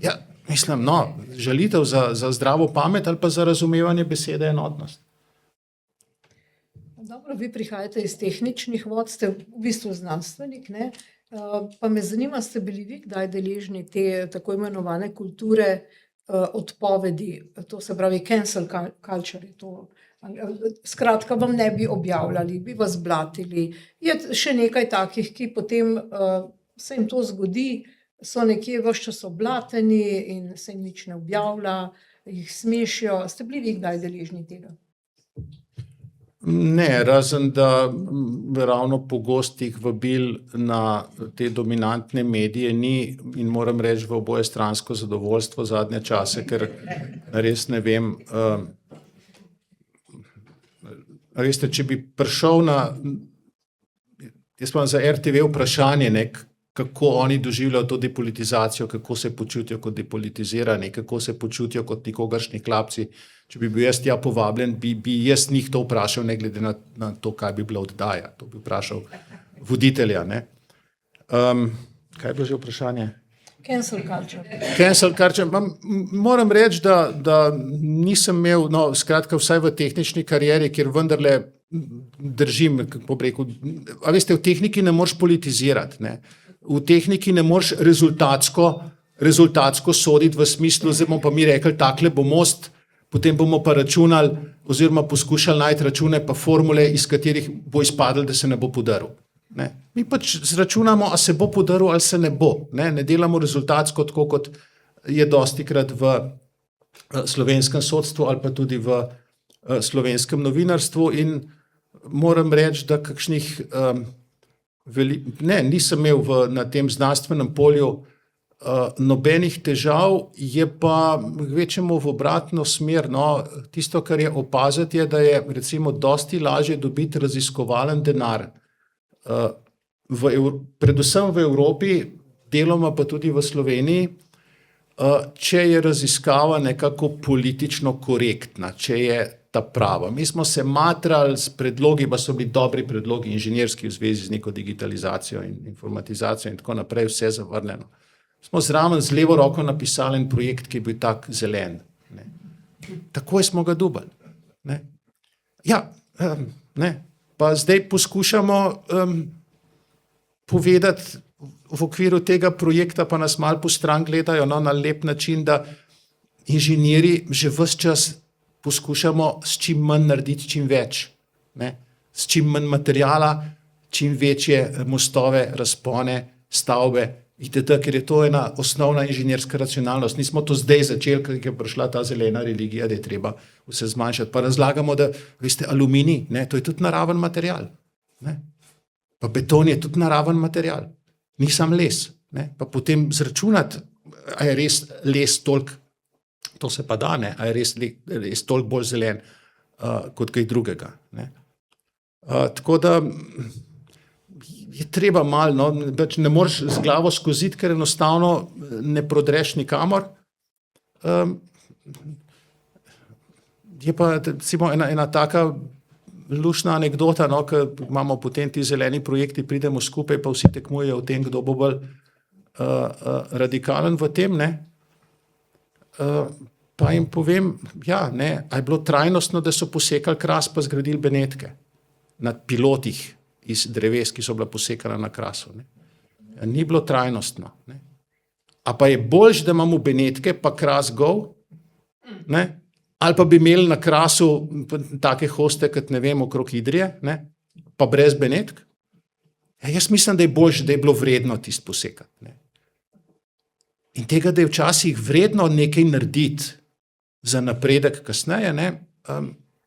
[SPEAKER 3] Ja, mislim, no, žalitev za zdravo pamet ali pa za razumevanje besede enotnost.
[SPEAKER 1] Dobro, vi prihajate iz tehničnih vod, ste v bistvu znanstvenik, ne? Pa me zanima, ste bili vi kdaj deležni te tako imenovane kulture odpovedi, to se pravi cancel culture, to, skratka, vam ne bi objavljali, bi vas blatili. Je še nekaj takih, ki potem se jim to zgodi, so nekje ves čas oblateni in se jim nič ne objavlja, jih smešijo. Ste bili vi kdaj deležni tega?
[SPEAKER 3] Ne, razen da ravno pogostih vabil na te dominantne medije ni in moram reči v obojestransko zadovoljstvo zadnje čase, ker res ne vem, veste, če bi prišel jaz imam za RTV vprašanje, ne, kako oni doživljajo to depolitizacijo, kako se počutijo kot depolitizirani, kako se počutijo kot nikogaršnji klapci. Če bi bil jaz tja povabljen, bi jaz njih to vprašal, ne glede na to, kaj bi bila oddaja. To bi vprašal voditelja. Ne. Kaj je bilo že vprašanje?
[SPEAKER 1] Cancel culture.
[SPEAKER 3] Cancel culture. Moram reči, da nisem imel, no, skratka, vsaj v tehnični karieri, kjer vendarle držim, kako bi rekel, a veste, v tehniki ne moreš politizirati, ne. V tehniki ne moreš rezultatsko soditi v smislu, zdaj bomo pa mi rekli, takle bo most, potem bomo pa računali oziroma poskušali najti račune pa formule, iz katerih bo izpadlo, da se ne bo podaril. Ne. Mi pač zračunamo, a se bo podaril ali se ne bo. Ne delamo rezultatsko tako, kot je dostikrat v slovenskem sodstvu ali pa tudi v slovenskem novinarstvu in moram reči, da kakšnih nisem imel na tem znanstvenem polju nobenih težav, je pa kvečjemu v obratno smer. No, tisto, kar je opaziti, je, da je recimo dosti lažje dobiti raziskovalen denar, predvsem v Evropi, deloma pa tudi v Sloveniji, če je raziskava nekako politično korektna, če je ta prava. Mi smo se matrali s predlogi, pa so bili dobri predlogi inženirski v zvezi z neko digitalizacijo in informatizacijo in tako naprej, vse zavrnjeno. Smo zraven z levo roko napisali en projekt, ki je bil tak zelen. Ne. Takoj smo ga dobili. Ne. Ja, ne. Pa zdaj poskušamo povedati v okviru tega projekta, pa nas malo po stran gledajo, no, na lep način, da inženirji že ves čas poskušamo s čim manj narediti čim več, ne? S čim manj materijala, čim večje mostove, razpone, stavbe, itd., ker je to ena osnovna inženirska racionalnost. Nismo to zdaj začeli, ker je prišla ta zelena religija, da je treba vse zmanjšati. Pa razlagamo, da veste, aluminij, ne, to je tudi naraven material. Ne? Pa beton je tudi naraven material. Ni sam les. Ne? Pa potem zračunati, a je res les toliko, to se pa da, ne, a je res toliko bolj zelen kot kaj drugega. Ne? Tako da je treba malo, no, ne moreš z glavo skoziti, ker enostavno ne prodreš nikamor. Je pa recimo ena taka luštna anekdota, no, ko imamo potem ti zeleni projekti, pridemo skupaj, pa vsi tekmujejo v tem, kdo bo bolj radikalen v tem, ne. Pa jim povem, ja, ne, a je bilo trajnostno, da so posekali kras pa zgradili Benetke na pilotih iz dreves, ki so bila posekana na krasu. Ne. Ni bilo trajnostno. Ne. A pa je boljš, da imamo Benetke pa kras gov, ne, ali pa bi imeli na krasu take hoste, kot ne vem, okrog Idrije, ne, pa brez Benetk. Ja, jaz mislim, da je boljš, da je bilo vredno tisto posekati. Ne. In tega, da je včasih vredno nekaj narediti za napredek kasneje, ne,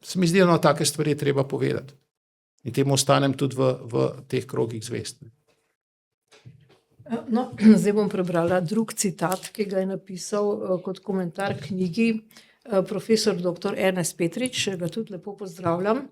[SPEAKER 3] se mi zdi, da take stvari je treba povedati. In temu ostanem tudi v teh krogih zvest.
[SPEAKER 1] No, zdaj bom prebrala drug citat, ki ga je napisal kot komentar knjigi profesor dr. Ernest Petrič, ga tudi lepo pozdravljam.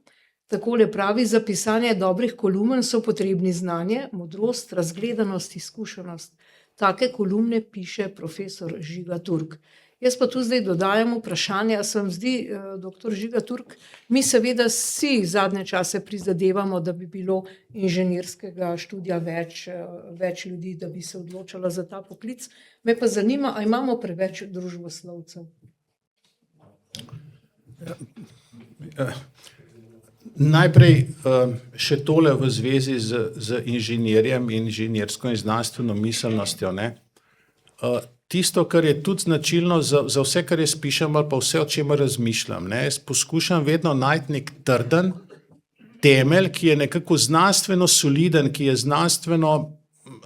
[SPEAKER 1] Takole pravi: za pisanje dobrih kolumn so potrebni znanje, modrost, razgledanost, izkušenost. Take kolumne piše profesor Žiga Turk. Jaz pa tu zdaj dodajam vprašanje, a se vam zdi, doktor Žiga Turk, mi seveda vsi zadnje čase prizadevamo, da bi bilo inženirskega študija več ljudi, da bi se odločala za ta poklic. Me pa zanima, a imamo preveč družboslovcev?
[SPEAKER 3] Najprej še tole v zvezi z inženirjem in inženirsko in znanstveno miselnostjo, ne. Tisto, kar je tudi značilno za vse, kar jaz pišem ali pa vse, o čemer razmišljam, ne, jaz poskušam vedno najti nek trden temelj, ki je nekako znanstveno soliden, ki je znanstveno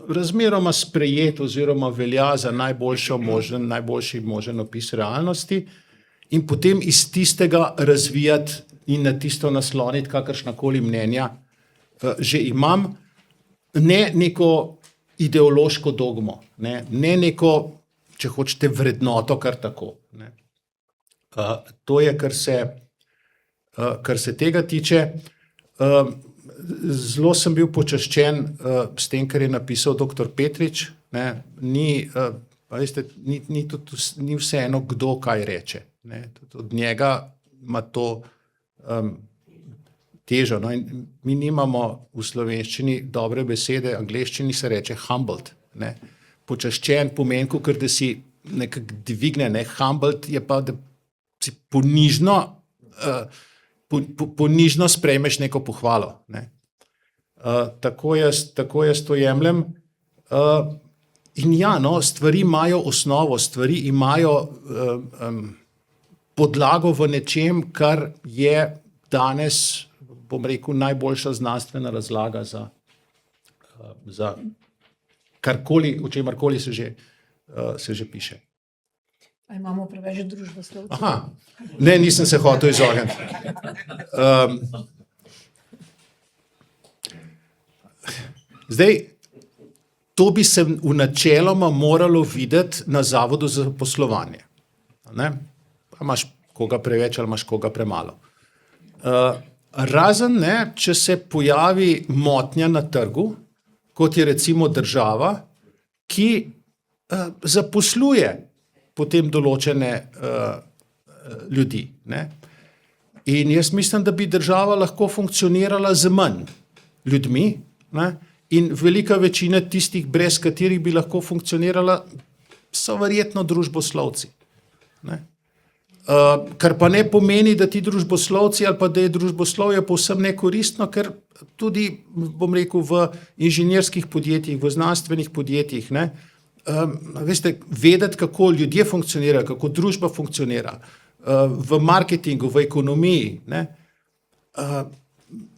[SPEAKER 3] razmeroma sprejet oziroma velja za najboljši možen opis realnosti, in potem iz tistega razvijati in na tisto nasloniti kakršnakoli mnenja že imam, ne neko ideološko dogmo, ne neko, če hočete, vrednoto kar tako. Ne. To je, kar se tega tiče. Zelo sem bil počaščen s tem, kar je napisal dr. Petrič. Ne. Ni vseeno, kdo kaj reče. Ne. Od njega ima to težo. No, in mi nimamo v slovenščini dobre besede, angleščini se reče humbled. Ne. Počaščen pomeni, ker da si nekako dvigne, ne. Humbled je pa, da si ponižno sprejmeš neko pohvalo. Ne. Tako jaz to jemljem. In ja, no, stvari imajo osnovo, stvari imajo podlago v nečem, kar je danes, bom rekel, najboljša znanstvena razlaga za karkoli, o čemarkoli se že piše.
[SPEAKER 1] A imamo preveč družboslovcev?
[SPEAKER 3] Aha, ne, nisem se hotel izogniti. Zdaj, to bi se v načeloma moralo videti na Zavodu za zaposlovanje. Ne? Pa imaš koga preveč ali imaš koga premalo. Razen, ne, če se pojavi motnja na trgu, kot je recimo država, ki zaposluje potem določene ljudi. Ne? In jaz mislim, da bi država lahko funkcionirala z manj ljudmi, ne? In velika večina tistih, brez katerih bi lahko funkcionirala, so verjetno družboslovci. Ne? Kar pa ne pomeni, da ti družboslovci ali pa da je družboslovje povsem nekoristno, ker tudi, bom rekel, v inženirskih podjetjih, v znanstvenih podjetjih, ne, veste, vedeti, kako ljudje funkcionirajo, kako družba funkcionira, v marketingu, v ekonomiji, ne,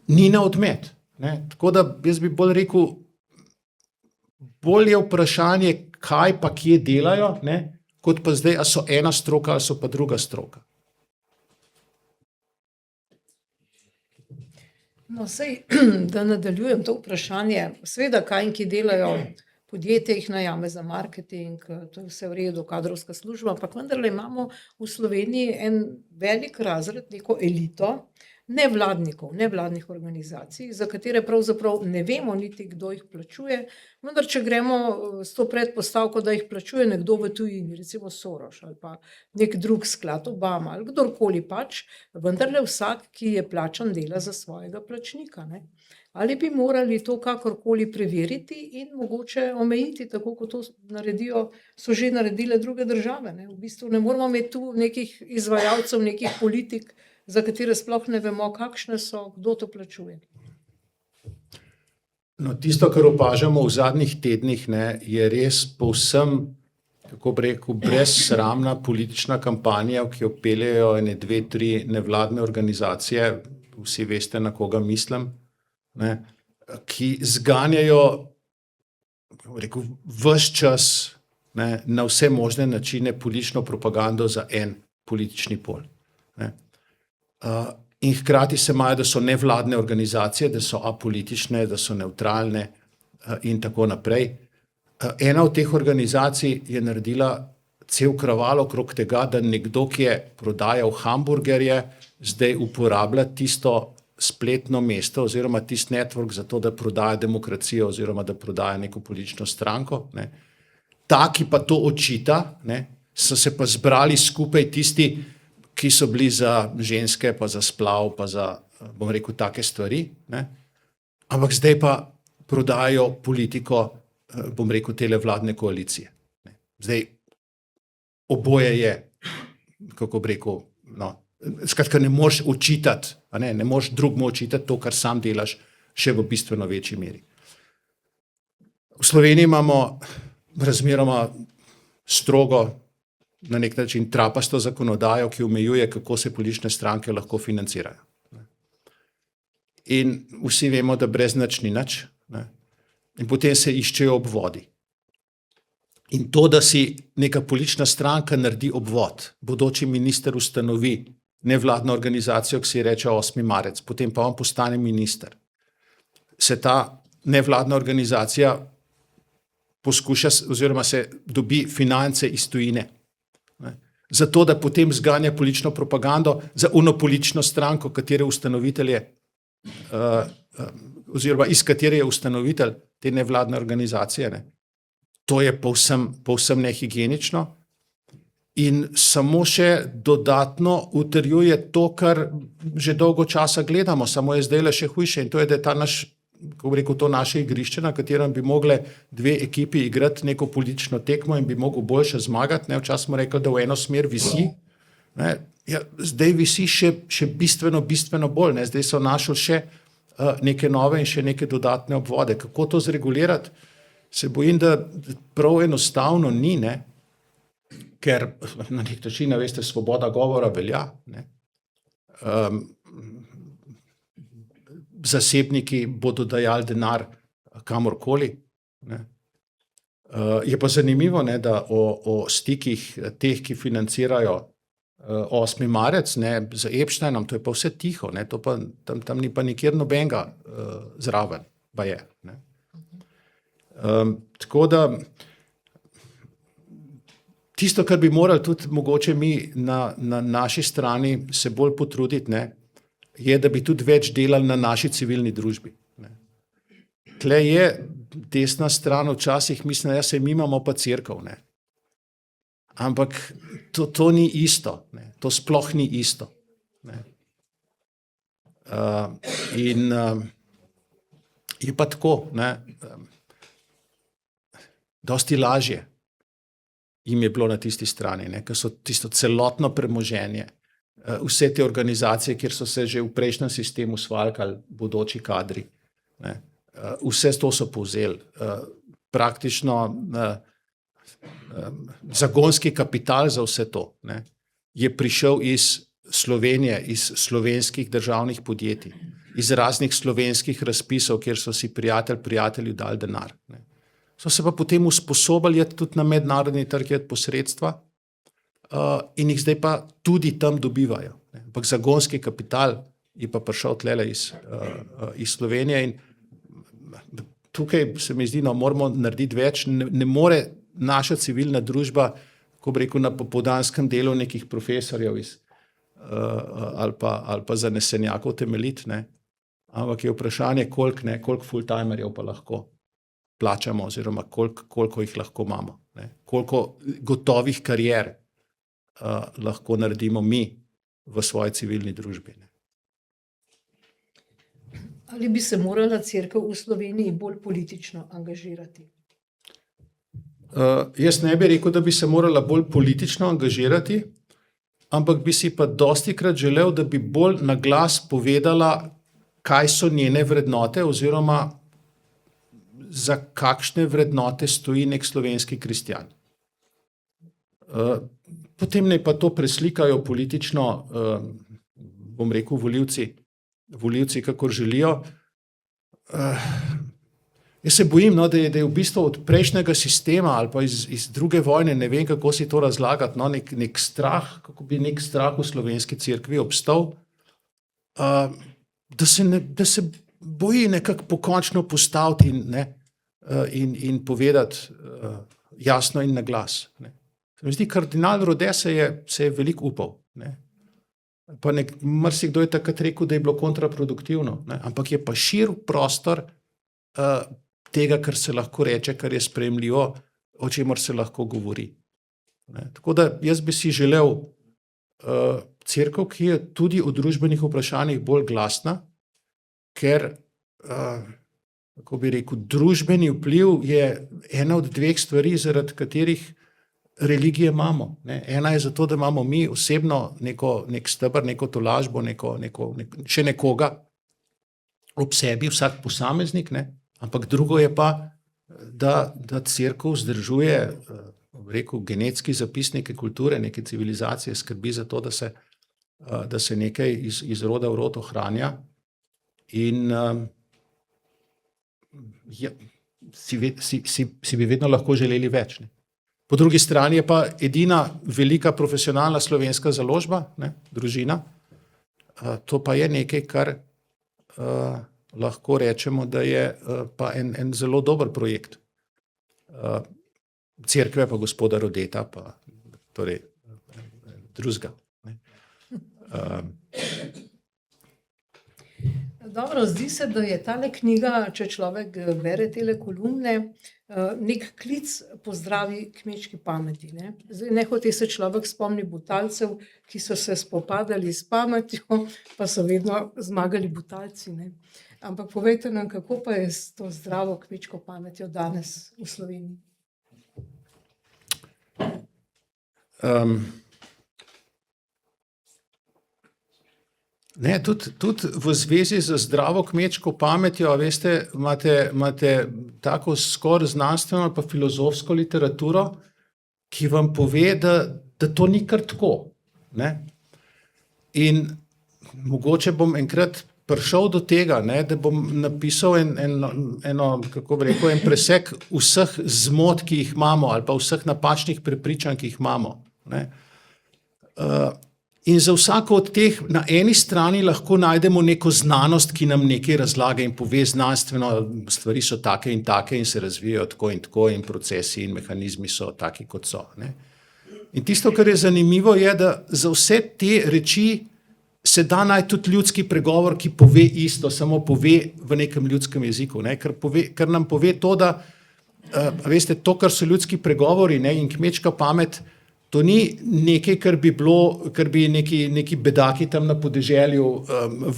[SPEAKER 3] ni na odmet. Ne. Tako da jaz bi bolj rekel, bolj je vprašanje, kaj pa kje delajo, ne, kot pa zdaj, a so ena stroka ali so pa druga stroka.
[SPEAKER 1] No, sej, da nadaljujem to vprašanje. Seveda, kaj in ki delajo podjetje, jih najame za marketing, to je vse v redu, kadrovska služba, ampak vendarle imamo v Sloveniji en velik razred, neko elito nevladnikov, nevladnih organizacij, za katere pravzaprav ne vemo niti, kdo jih plačuje, vendar če gremo s to predpostavko, da jih plačuje nekdo v tujini, recimo Soros ali pa nek drug sklad, Obama ali kdorkoli pač, vendarle vsak, ki je plačan, dela za svojega plačnika, ne. Ali bi morali to kakorkoli preveriti in mogoče omejiti, tako kot to naredijo, so že naredile druge države, ne. V bistvu ne moramo imeti tu nekih izvajalcev, nekih politik, za katere sploh ne vemo, kakšne so, kdo to plačuje.
[SPEAKER 3] No, tisto, kar opažamo v zadnjih tednih, ne, je res povsem, kako bi rekel, brezsramna politična kampanja, ki jo peljejo ene 2, 3 nevladne organizacije, vsi veste, na koga mislim, ne, ki zganjajo, kako rekel, ves čas, ne, na vse možne načine politično propagando za en politični pol. Ne. In hkrati se imajo, da so nevladne organizacije, da so apolitične, da so nevtralne in tako naprej. Ena od teh organizacij je naredila cel kraval okrog tega, da nekdo, ki je prodajal hamburgerje, zdaj uporablja tisto spletno mesto oziroma tisti network za to, da prodaja demokracijo oziroma da prodaja neko politično stranko. Ne. Ta, ki pa to očita, ne, so se pa zbrali skupaj tisti, ki so bili za ženske, pa za splav, pa za, bom rekel, take stvari, ne. Ampak zdaj pa prodajajo politiko, bom rekel, tele vladne koalicije. Ne. Zdaj oboje je, kako bi rekel, no, skratka, ne moreš očitati, ne moreš drugmu očitati to, kar sam delaš, še v bistveno večji meri. V Sloveniji imamo razmeroma strogo, na nek način trapasto zakonodajo, ki omejuje, kako se politične stranke lahko financirajo. In vsi vemo, da brez nič ni nič, ne. In potem se iščejo obvodi. In to, da si neka politična stranka naredi obvod, bodoči minister ustanovi nevladno organizacijo, ki si reče 8. marec, potem pa on postane minister, se ta nevladna organizacija poskuša oziroma se dobi finance iz tujine. Zato, da potem zganja politično propagando za ono politično stranko, katere ustanovitelj je, oziroma iz katere je ustanovitelj te nevladne organizacije. Ne. To je povsem nehigienično in samo še dodatno utrjuje to, kar že dolgo časa gledamo, samo je zdajle še hujše, in to je, da je ta naš, kako bi rekel, to naše igrišče, na katerem bi mogle 2 ekipi igrati neko politično tekmo in bi mogel boljše zmagati. Ne. Včasih smo rekli, da v eno smer visi. Ne. Ja, zdaj visi še bistveno bolj. Ne. Zdaj so našli še neke nove in še neke dodatne obvode. Kako to zregulirati? Se bojim, da prav enostavno ni, ne. Ker na nek način, veste, svoboda govora velja. Ne. Zasebniki bodo dajali denar kamorkoli. Ne. Je pa zanimivo, ne, da o stikih teh, ki financirajo 8. marec, ne, z Epsteinom, to je pa vse tiho, ne, to pa, tam ni pa nikjer nobenega zraven, pa je. Ne. Tako da tisto, kar bi morali tudi mogoče mi na naši strani se bolj potruditi, ne, je, da bi tudi več delali na naši civilni družbi. Ne. Tle je desna stran včasih, mislim, ja, se mi imamo pa cerkev, ne. Ampak to ni isto, ne. To sploh ni isto. Ne. Je pa tako, ne, dosti lažje jim je bilo na tisti strani, ne, ker so tisto celotno premoženje, vse te organizacije, kjer so se že v prejšnjem sistemu svaljkali bodoči kadri, ne, vse to so povzeli. Praktično zagonski kapital za vse to, ne, je prišel iz Slovenije, iz slovenskih državnih podjetij, iz raznih slovenskih razpisov, kjer so si prijatelju dali denar. Ne. So se pa potem usposobili tudi na mednarodni trg po sredstva in jih zdaj pa tudi tam dobivajo. Ne. Ampak zagonski kapital je pa prišel tlele iz Slovenije in tukaj se mi zdi, no, moramo narediti več. Ne more naša civilna družba, ko bi rekel, na popoldanskem delu nekih profesorjev ali pa zanesenjakov temeljiti, ne. Ampak je vprašanje, koliko full-timerjev pa lahko plačamo oziroma koliko jih lahko imamo, ne. Koliko gotovih karier lahko naredimo mi v svoji civilni družbi. Ne.
[SPEAKER 1] Ali bi se morala cerkev v Sloveniji bolj politično angažirati?
[SPEAKER 3] Jaz ne bi rekel, da bi se morala bolj politično angažirati, ampak bi si pa dostikrat želel, da bi bolj na glas povedala, kaj so njene vrednote oziroma za kakšne vrednote stoji nek slovenski kristjan. Potem naj pa to preslikajo politično, bom rekel, volivci, kakor želijo. Jaz se bojim, no, da je v bistvu od prejšnjega sistema ali pa iz druge vojne, ne vem, kako si to razlagati, no, nek strah, kako bi nek strah v slovenski cerkvi obstal, da se boji nekako pokončno postaviti in povedati jasno in na glas. Ne. Se mi zdi, kardinal Rode se je veliko upal. Ne. Pa marsikdo je takrat rekel, da je bilo kontraproduktivno, ne, ampak je pa širil prostor tega, kar se lahko reče, kar je sprejemljivo, o čemer se lahko govori. Ne. Tako da jaz bi si želel cerkev, ki je tudi o družbenih vprašanjih bolj glasna, ker, kako bi rekel, družbeni vpliv je ena od dveh stvari, zaradi katerih religije imamo. Ne. Ena je zato, da imamo mi osebno nek steber, neko tolažbo, še nekoga ob sebi, vsak posameznik, ne. Ampak drugo je pa, da cerkev vzdržuje, rekel, genetski zapisnike kulture, neke civilizacije, skrbi za to, da se nekaj iz roda v rod ohranja in si bi vedno lahko želeli več. Ne. Po drugi strani je pa edina velika profesionalna slovenska založba, ne, Družina. To pa je nekaj, kar lahko rečemo, da je pa en zelo dober projekt. Cerkve pa gospoda Rodeta, pa torej drugega.
[SPEAKER 1] Dobro, zdi se, da je tale knjiga, če človek bere tele kolumne, nek klic pozdravi kmečki pameti. Ne? Zdaj, nehote se človek spomni Butalcev, ki so se spopadali s pametjo, pa so vedno zmagali Butalci. Ne? Ampak povejte nam, kako pa je s to zdravo kmečko pametjo danes v Sloveniji?
[SPEAKER 3] Ne, tudi v zvezi z zdravo kmečko pametjo, a veste, imate tako skoraj znanstveno pa filozofsko literaturo, ki vam pove, da to ni kar tako. Ne? In mogoče bom enkrat prišel do tega, ne, da bom napisal kako bi rekel, en presek vseh zmot, ki jih imamo, ali pa vseh napačnih prepričanj, ki jih imamo. Ne. In za vsako od teh na eni strani lahko najdemo neko znanost, ki nam nekaj razlaga in pove znanstveno, stvari so take in se razvijajo tako in procesi in mehanizmi so taki, kot so. Ne. In tisto, kar je zanimivo, je, da za vse te reči se da najti tudi ljudski pregovor, ki pove isto, samo pove v nekem ljudskem jeziku. Ne, kar nam pove to, da veste, to, kar so ljudski pregovori, ne, in kmečka pamet, to ni nekaj, kar bi neki bedaki tam na podeželju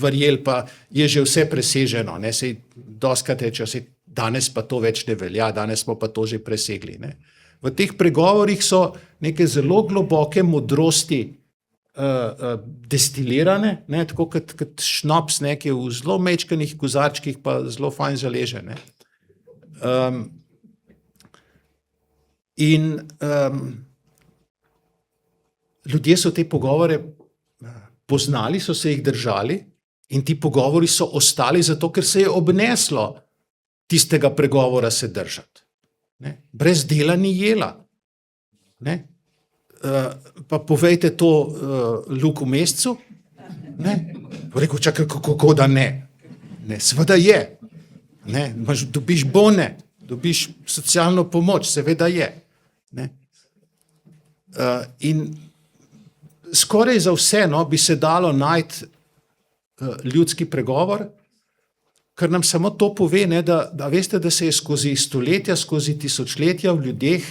[SPEAKER 3] verjeli, pa je že vse preseženo. Ne? Sej dostikrat rečejo, sej danes pa to več ne velja, danes smo pa to že presegli. Ne? V teh pregovorih so neke zelo globoke modrosti destilirane, ne? Tako kot šnops, ki je v zelo mečkanih kozarčkih, pa zelo fajn zaleže. Ne? In ljudje so te pogovore poznali, so se jih držali in ti pogovori so ostali zato, ker se je obneslo tistega pregovora se držati. Ne? Brez dela ni jela. Ne? Pa povejte to Luku Mescu. Ne? Rekel, čakaj, kako da ne? Ne, seveda je. Ne? Dobiš bone, dobiš socialno pomoč, seveda je. Ne? In skoraj za vse bi se dalo najti ljudski pregovor, ker nam samo to pove, ne, da veste, da se je skozi stoletja, skozi tisočletja v ljudeh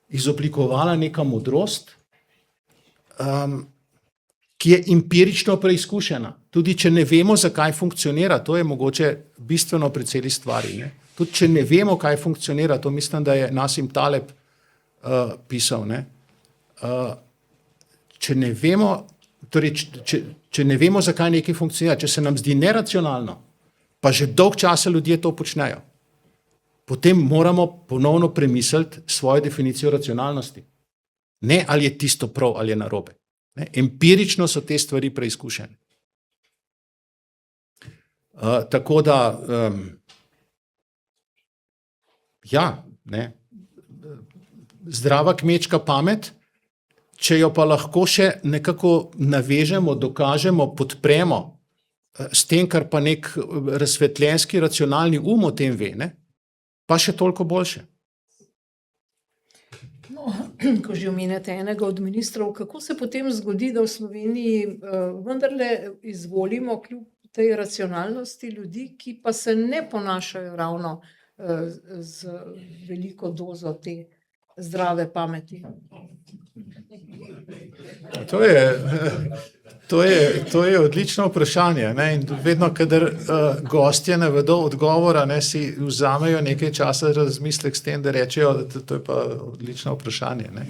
[SPEAKER 3] izoblikovala neka modrost, ki je empirično preizkušena. Tudi če ne vemo, zakaj funkcionira, to je mogoče bistveno pri celi stvari. Ne. Tudi če ne vemo, kaj funkcionira, to mislim, da je Nassim Taleb pisal. Ne. Če ne vemo, torej, če ne vemo, zakaj nekaj funkcionira, če se nam zdi neracionalno, pa že dolg časa ljudje to počnejo, potem moramo ponovno premisliti svojo definicijo racionalnosti. Ne, ali je tisto prav ali je narobe. Ne, empirično so te stvari preizkušene. Tako da, zdrava kmečka pamet, če jo pa lahko še nekako navežemo, dokažemo, podpremo s tem, kar pa nek razsvetljenski, racionalni o tem ve, ne? Pa še toliko boljše.
[SPEAKER 1] No, ko že omenjate enega od ministrov, kako se potem zgodi, da v Sloveniji vendarle izvolimo kljub tej racionalnosti ljudi, ki pa se ne ponašajo ravno z veliko dozo te zdrave pameti?
[SPEAKER 3] To je odlično vprašanje. Ne? In vedno, kadar gostje ne vedo odgovora, ne, si vzamejo nekaj časa razmislek s tem, da rečejo, da to je pa odlično vprašanje. Ne?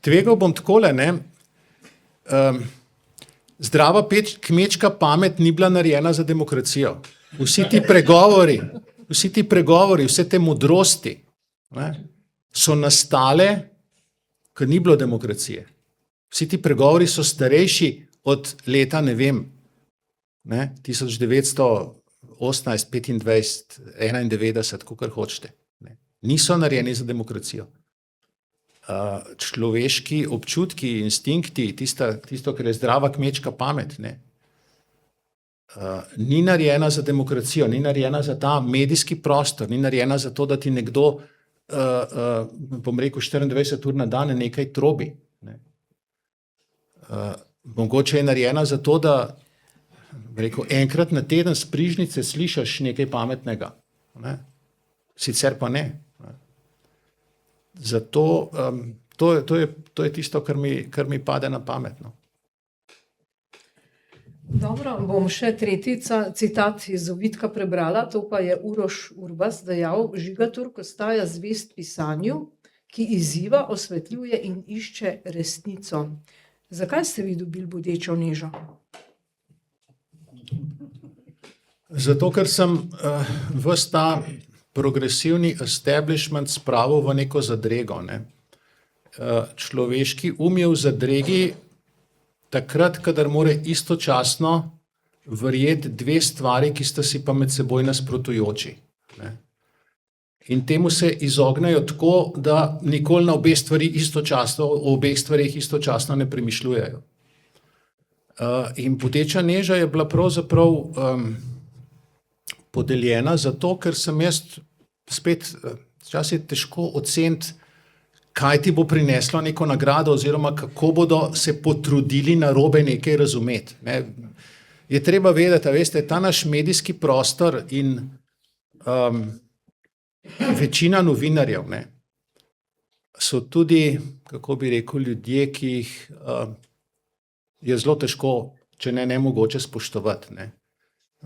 [SPEAKER 3] Tvegal bom takole, ne? Zdrava kmečka pamet ni bila narejena za demokracijo. Vsi ti pregovori, vse te modrosti, ne, so nastale, ker ni bilo demokracije. Vsi ti pregovori so starejši od leta, ne vem, 1918, 25, 91, kakor hočete. Ne. Niso narejeni za demokracijo. Človeški občutki, instinkti, tisto, kar je zdrava kmečka pamet, ne, ni narejena za demokracijo, ni narejena za ta medijski prostor, ni narejena za to, da ti nekdo, bom rekel, 24 ur na dan nekaj trobi. Ne. Mogoče je narejena za to, da rekel, enkrat na teden s prižnice slišiš nekaj pametnega. Ne. Sicer pa ne. Zato to je tisto, kar mi pade na pamet. No.
[SPEAKER 1] Dobro, bom še tretji citat iz Ovitka prebrala, to pa je Uroš Urbas dejal: Žiga Turk ostaja zvest pisanju, ki izziva, osvetljuje in išče resnico. Zakaj ste vi dobili bodečo nežo?
[SPEAKER 3] Zato, ker sem ves ta progresivni establishment spravil v neko zadrego. Ne. Človeški je v zadregi takrat, kadar more istočasno verjeti dve stvari, ki sta si pa med seboj nasprotujoči. Ne. In temu se izognejo tako, da nikoli na o obeh stvarih istočasno ne premišljujejo. In bodeča neža je bila pravzaprav podeljena zato, ker sem jaz spet, včasih težko oceniti, kaj ti bo prineslo neko nagrado oziroma kako bodo se potrudili narobe nekaj razumeti. Ne. Je treba vedeti, veste, ta naš medijski prostor in večina novinarjev, ne, so tudi, kako bi rekel, ljudje, ki jih je zelo težko, če ne nemogoče spoštovati. Ne.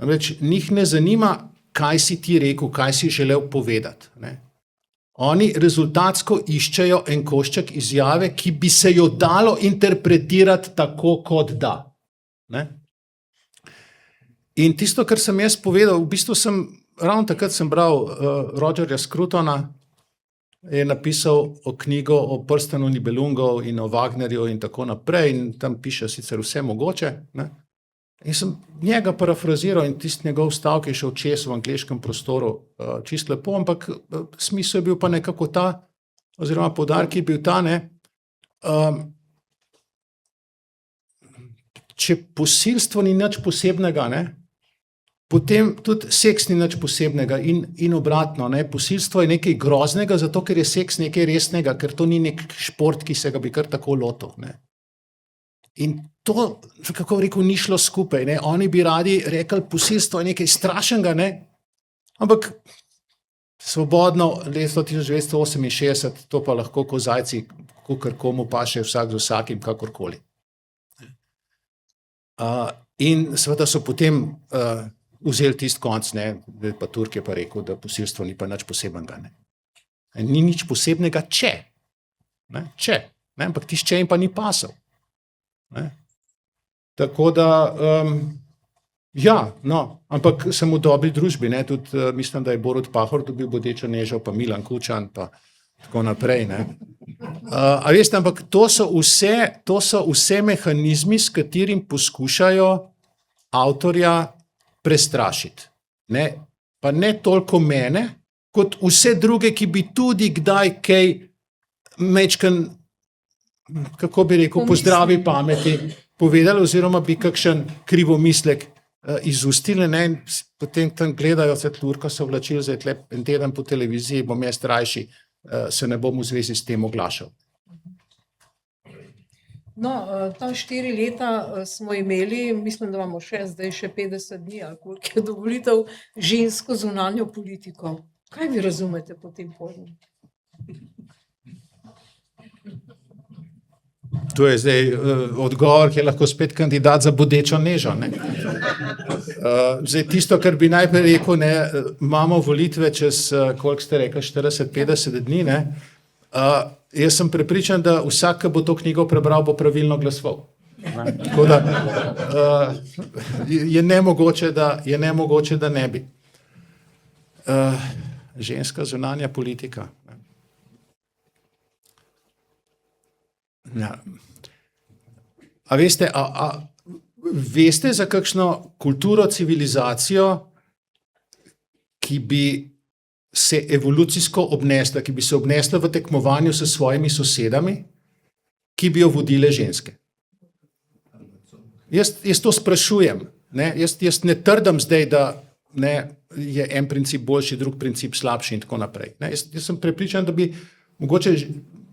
[SPEAKER 3] Namreč njih ne zanima, kaj si ti rekel, kaj si želel povedati. Ne. Oni rezultatsko iščejo en košček izjave, ki bi se jo dalo interpretirati tako, kot da. Ne. In tisto, kar sem jaz povedal, v bistvu ravno takrat sem bral Rogerja Scrutona, je napisal o knjigo o prstenu Nibelungov in o Wagnerju in tako naprej in tam piše sicer vse mogoče, ne. In sem njega parafraziral in tisti njegov stavek je šel čez v angleškem prostoru čisto lepo, ampak smisel je bil pa nekako ta, oziroma poudarek je bil ta, ne, če posilstvo ni nič posebnega, ne, potem tudi seks ni nič posebnega in obratno, ne, posilstvo je nekaj groznega, zato ker je seks nekaj resnega, ker to ni nek šport, ki se ga bi kar tako lotil, ne. In to, kako rekel, ni šlo skupaj, ne, oni bi radi rekli, posilstvo je nekaj strašnega, ne, ampak svobodno leto 1968, to pa lahko ko zajci, kakor komu paše vsak z vsakim, kakorkoli. In seveda so potem vzeli tisti konc, ne, pa Turk je pa rekel, da posilstvo ni pa nič posebnega, ne. Ni nič posebnega, če, ne, ampak tisti če jim pa ni pasal. Ne. Tako da, ja, no, ampak sem v dobri družbi, ne, tudi mislim, da je Borut Pahor dobil bodečo nežo, pa Milan Kučan, pa tako naprej, ne. A veste, ampak to so vse mehanizmi, s katerim poskušajo avtorja prestrašiti. Ne, pa ne toliko mene, kot vse druge, ki bi tudi kdaj kaj mečken, kako bi rekel, po zdravi pameti povedali, oziroma bi kakšen krivomislek izustili, ne, in potem tam gledajo, se Turka so vlačili zdaj tle en teden po televiziji, bom jaz rajši, se ne bom v zvezi s tem oglašal.
[SPEAKER 1] No, ta 4 leta smo imeli, mislim, da imamo zdaj še 50 dni, ali koliko je do volitev, žensko zunanjo politiko. Kaj vi razumete po tem pojmu?
[SPEAKER 3] To je zdaj odgovor, ki je lahko spet kandidat za bodečo nežo, ne. Zdaj tisto, kar bi najprej rekel, ne, imamo volitve čez, koliko ste rekli, 40-50 dni, ne. Jaz sem prepričan, da vsak, ki bo to knjigo prebral, bo pravilno glasoval. Tako da je nemogoče, da ne bi. Ženska zunanja politika. Ja. A veste, veste za kakšno kulturo, civilizacijo, ki bi se evolucijsko obnesla, ki bi se obnesla v tekmovanju s svojimi sosedami, ki bi jo vodile ženske? Jaz to sprašujem, ne? Jaz ne trdim zdaj, da ne, je en princip boljši, drug princip slabši in tako naprej. Ne? Jaz sem prepričan, da bi mogoče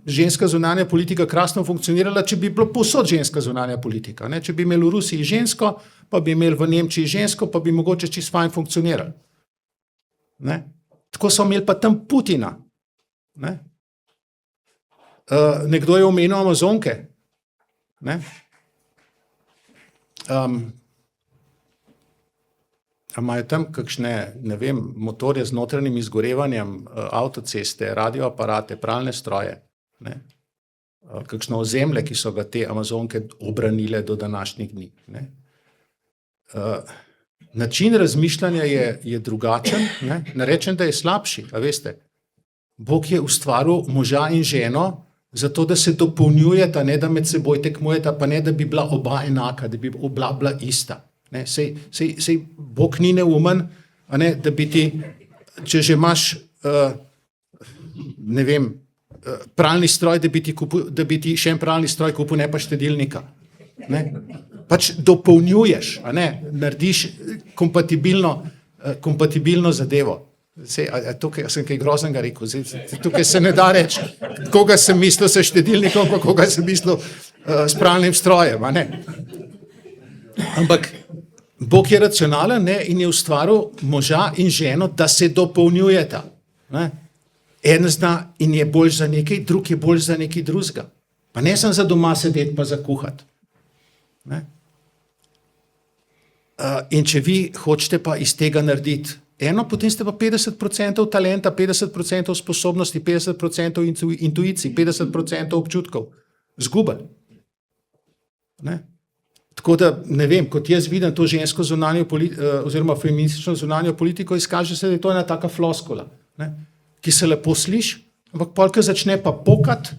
[SPEAKER 3] ženska zunanja politika krasno funkcionirala, če bi bilo povsod ženska zunanja politika. Ne? Če bi imeli v Rusiji žensko, pa bi imeli v Nemčiji žensko, pa bi mogoče čisto fajn funkcionirali. Ne? Tako so imeli pa tam Putina. Ne? Nekdo je omenil Amazonke. Ne? Imajo tam kakšne, ne vem, motorje z notranjim izgorevanjem, avtoceste, radioaparate, pralne stroje, ne? Kakšno ozemlje, ki so ga te Amazonke obranile do današnjih dni. Ne? Način razmišljanja je drugačen, ne rečem, da je slabši, a veste. Bog je ustvaril moža in ženo, zato da se dopolnjujeta, ne da med seboj tekmujeta, pa ne da bi bila oba enaka, da bi bila ista. Ne, sej Bog ni neumen, a ne, da bi ti, če že imaš, ne vem, pralni stroj, da bi ti še en pralni stroj kupil, ne pa štedilnika. Ne. Pač dopolnjuješ, a ne, narediš kompatibilno zadevo. Tukaj sem kaj groznega rekel, tukaj se ne da reči, koga sem mislil s štedilnikom, pa koga sem mislil s pralnim strojem, a ne. Ampak Bog je racionalen, ne, in je ustvaril moža in ženo, da se dopolnjujeta. Ne. En zna in je bolj za nekaj, drug je bolj za nekaj drugega. Pa ne sem za doma sedeti pa za kuhati. Ne. In če vi hočete pa iz tega narediti eno, potem ste pa 50% talenta, 50% sposobnosti, 50% intuicij, 50% občutkov zgubili. Ne. Tako da, ne vem, kot jaz vidim to žensko zunanjo oziroma feministično zunanjo politiko, izkaže se, da je to ena taka floskula, ne, ki se lepo sliši, ampak pol, ko začne pa pokat,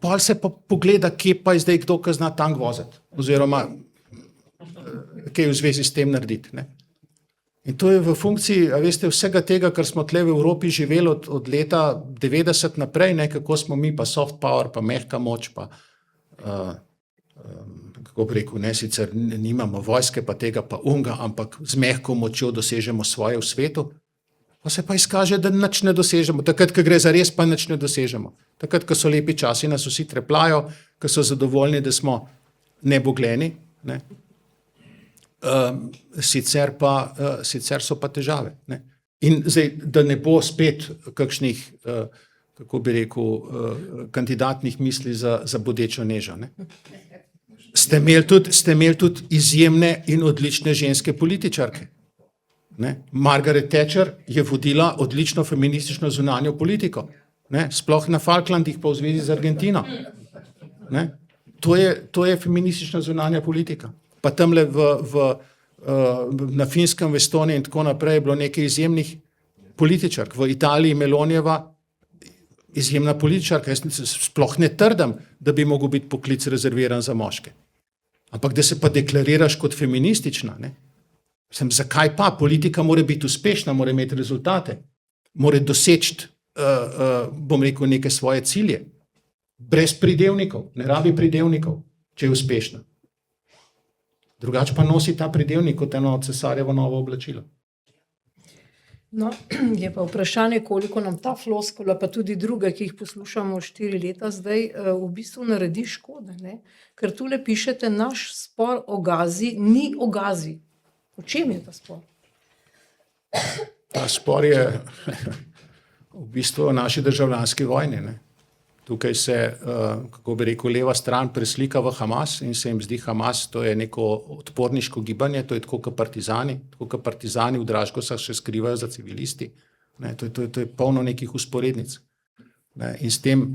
[SPEAKER 3] pol se pa pogleda, kje pa je zdaj kdo, ki zna tank voziti, oziroma kaj v zvezi s tem narediti. Ne. In to je v funkciji, a veste, vsega tega, kar smo tle v Evropi živeli od leta 90 naprej, ne, kako smo mi pa soft power, pa mehka moč, pa kako bi rekel, ne, sicer nimamo vojske pa tega pa unga, ampak z mehko močjo dosežemo svoje v svetu, pa se pa izkaže, da nič ne dosežemo. Takrat, ko gre za res, pa nič ne dosežemo. Takrat, ko so lepi časi, nas vsi treplajo, ko so zadovoljni, da smo nebogljeni, ne. Sicer so pa težave. Ne. In zdaj, da ne bo spet kakšnih, kako bi rekel, kandidatnih misli za bodečo nežo. Ne. Ste imeli tudi izjemne in odlične ženske političarke. Ne. Margaret Thatcher je vodila odlično feministično zunanjo politiko. Ne. Sploh na Falklandih pa v zvezi z Argentino. Ne. To je feministična zunanja politika. Pa tamle na Finskem, v Estoniji in tako naprej je bilo nekaj izjemnih političark. V Italiji Melonijeva izjemna političarka. Jaz sploh ne trdim, da bi mogel biti poklic rezerviran za moške. Ampak da se pa deklariraš kot feministična. Ne? Zakaj pa? Politika mora biti uspešna, mora imeti rezultate, mora doseči, bom rekel, neke svoje cilje. Brez pridevnikov, ne rabi pridevnikov, če je uspešna. Drugače pa nosi ta pridevnik kot eno cesarjevo novo oblačilo.
[SPEAKER 1] No, je pa vprašanje, koliko nam ta floskula, pa tudi druge, ki jih poslušamo 4 leta zdaj, v bistvu naredi škode. Ne? Ker tule pišete, naš spor o Gazi ni o Gazi. O čem je ta spor?
[SPEAKER 3] Ta spor je v bistvu o naši državljanski vojni. Ne? Tukaj se, kako bi rekel, leva stran preslika v Hamas in se jim zdi Hamas, to je neko odporniško gibanje, to je tako kot partizani v Dražgosah še skrivajo za civilisti. Ne, to je polno nekih usporednic. Ne, in s tem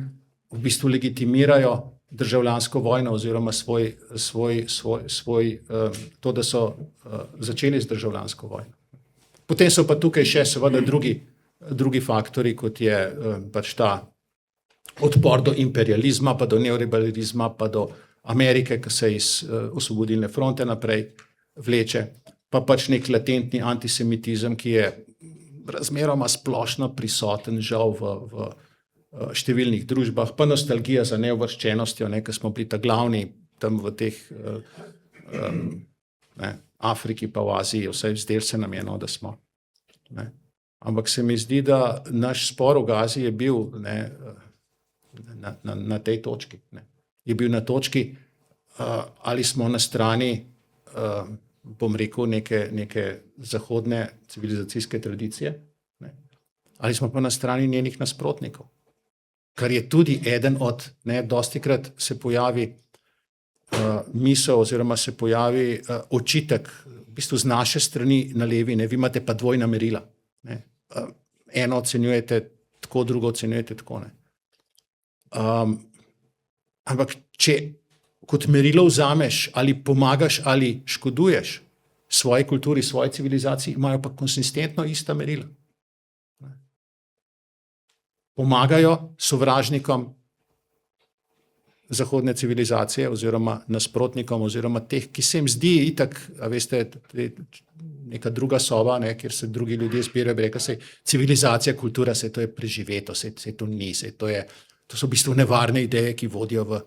[SPEAKER 3] v bistvu legitimirajo državljansko vojno oziroma to, da so začeli z državljansko vojno. Potem so pa tukaj še seveda drugi faktori, kot je pač ta odpor do imperializma, pa do neoliberalizma, pa do Amerike, ki se iz osvobodilne fronte naprej vleče, pa pač nek latentni antisemitizem, ki je razmeroma splošno prisoten žal v številnih družbah, pa nostalgija za neuvrščenostjo, ne, ker smo bili ta glavni tam v teh Afriki pa v Aziji, vsaj zdel se nam je, no, da smo. Ne. Ampak se mi zdi, da naš spor v Gazi je bil na tej točki. Ne. Je bil na točki, ali smo na strani, bom rekel, neke zahodne civilizacijske tradicije, ne. Ali smo pa na strani njenih nasprotnikov. Kar je tudi eden od, dostikrat se pojavi misel oziroma se pojavi očitek, v bistvu z naše strani na levi, ne, vi imate pa dvojna merila. Ne. Eno ocenjujete tako, drugo ocenjujete tako. Ne. Ampak če kot merilo vzameš ali pomagaš ali škoduješ svoji kulturi, svoji civilizaciji, imajo pa konsistentno ista merila. Pomagajo sovražnikom zahodne civilizacije oziroma nasprotnikom oziroma teh, ki se jim zdi itak, a veste, neka druga soba, ne, kjer se drugi ljudje zbirajo, reka se civilizacija, kultura, se to je preživeto, se to ni, to so v bistvu nevarne ideje, ki vodijo v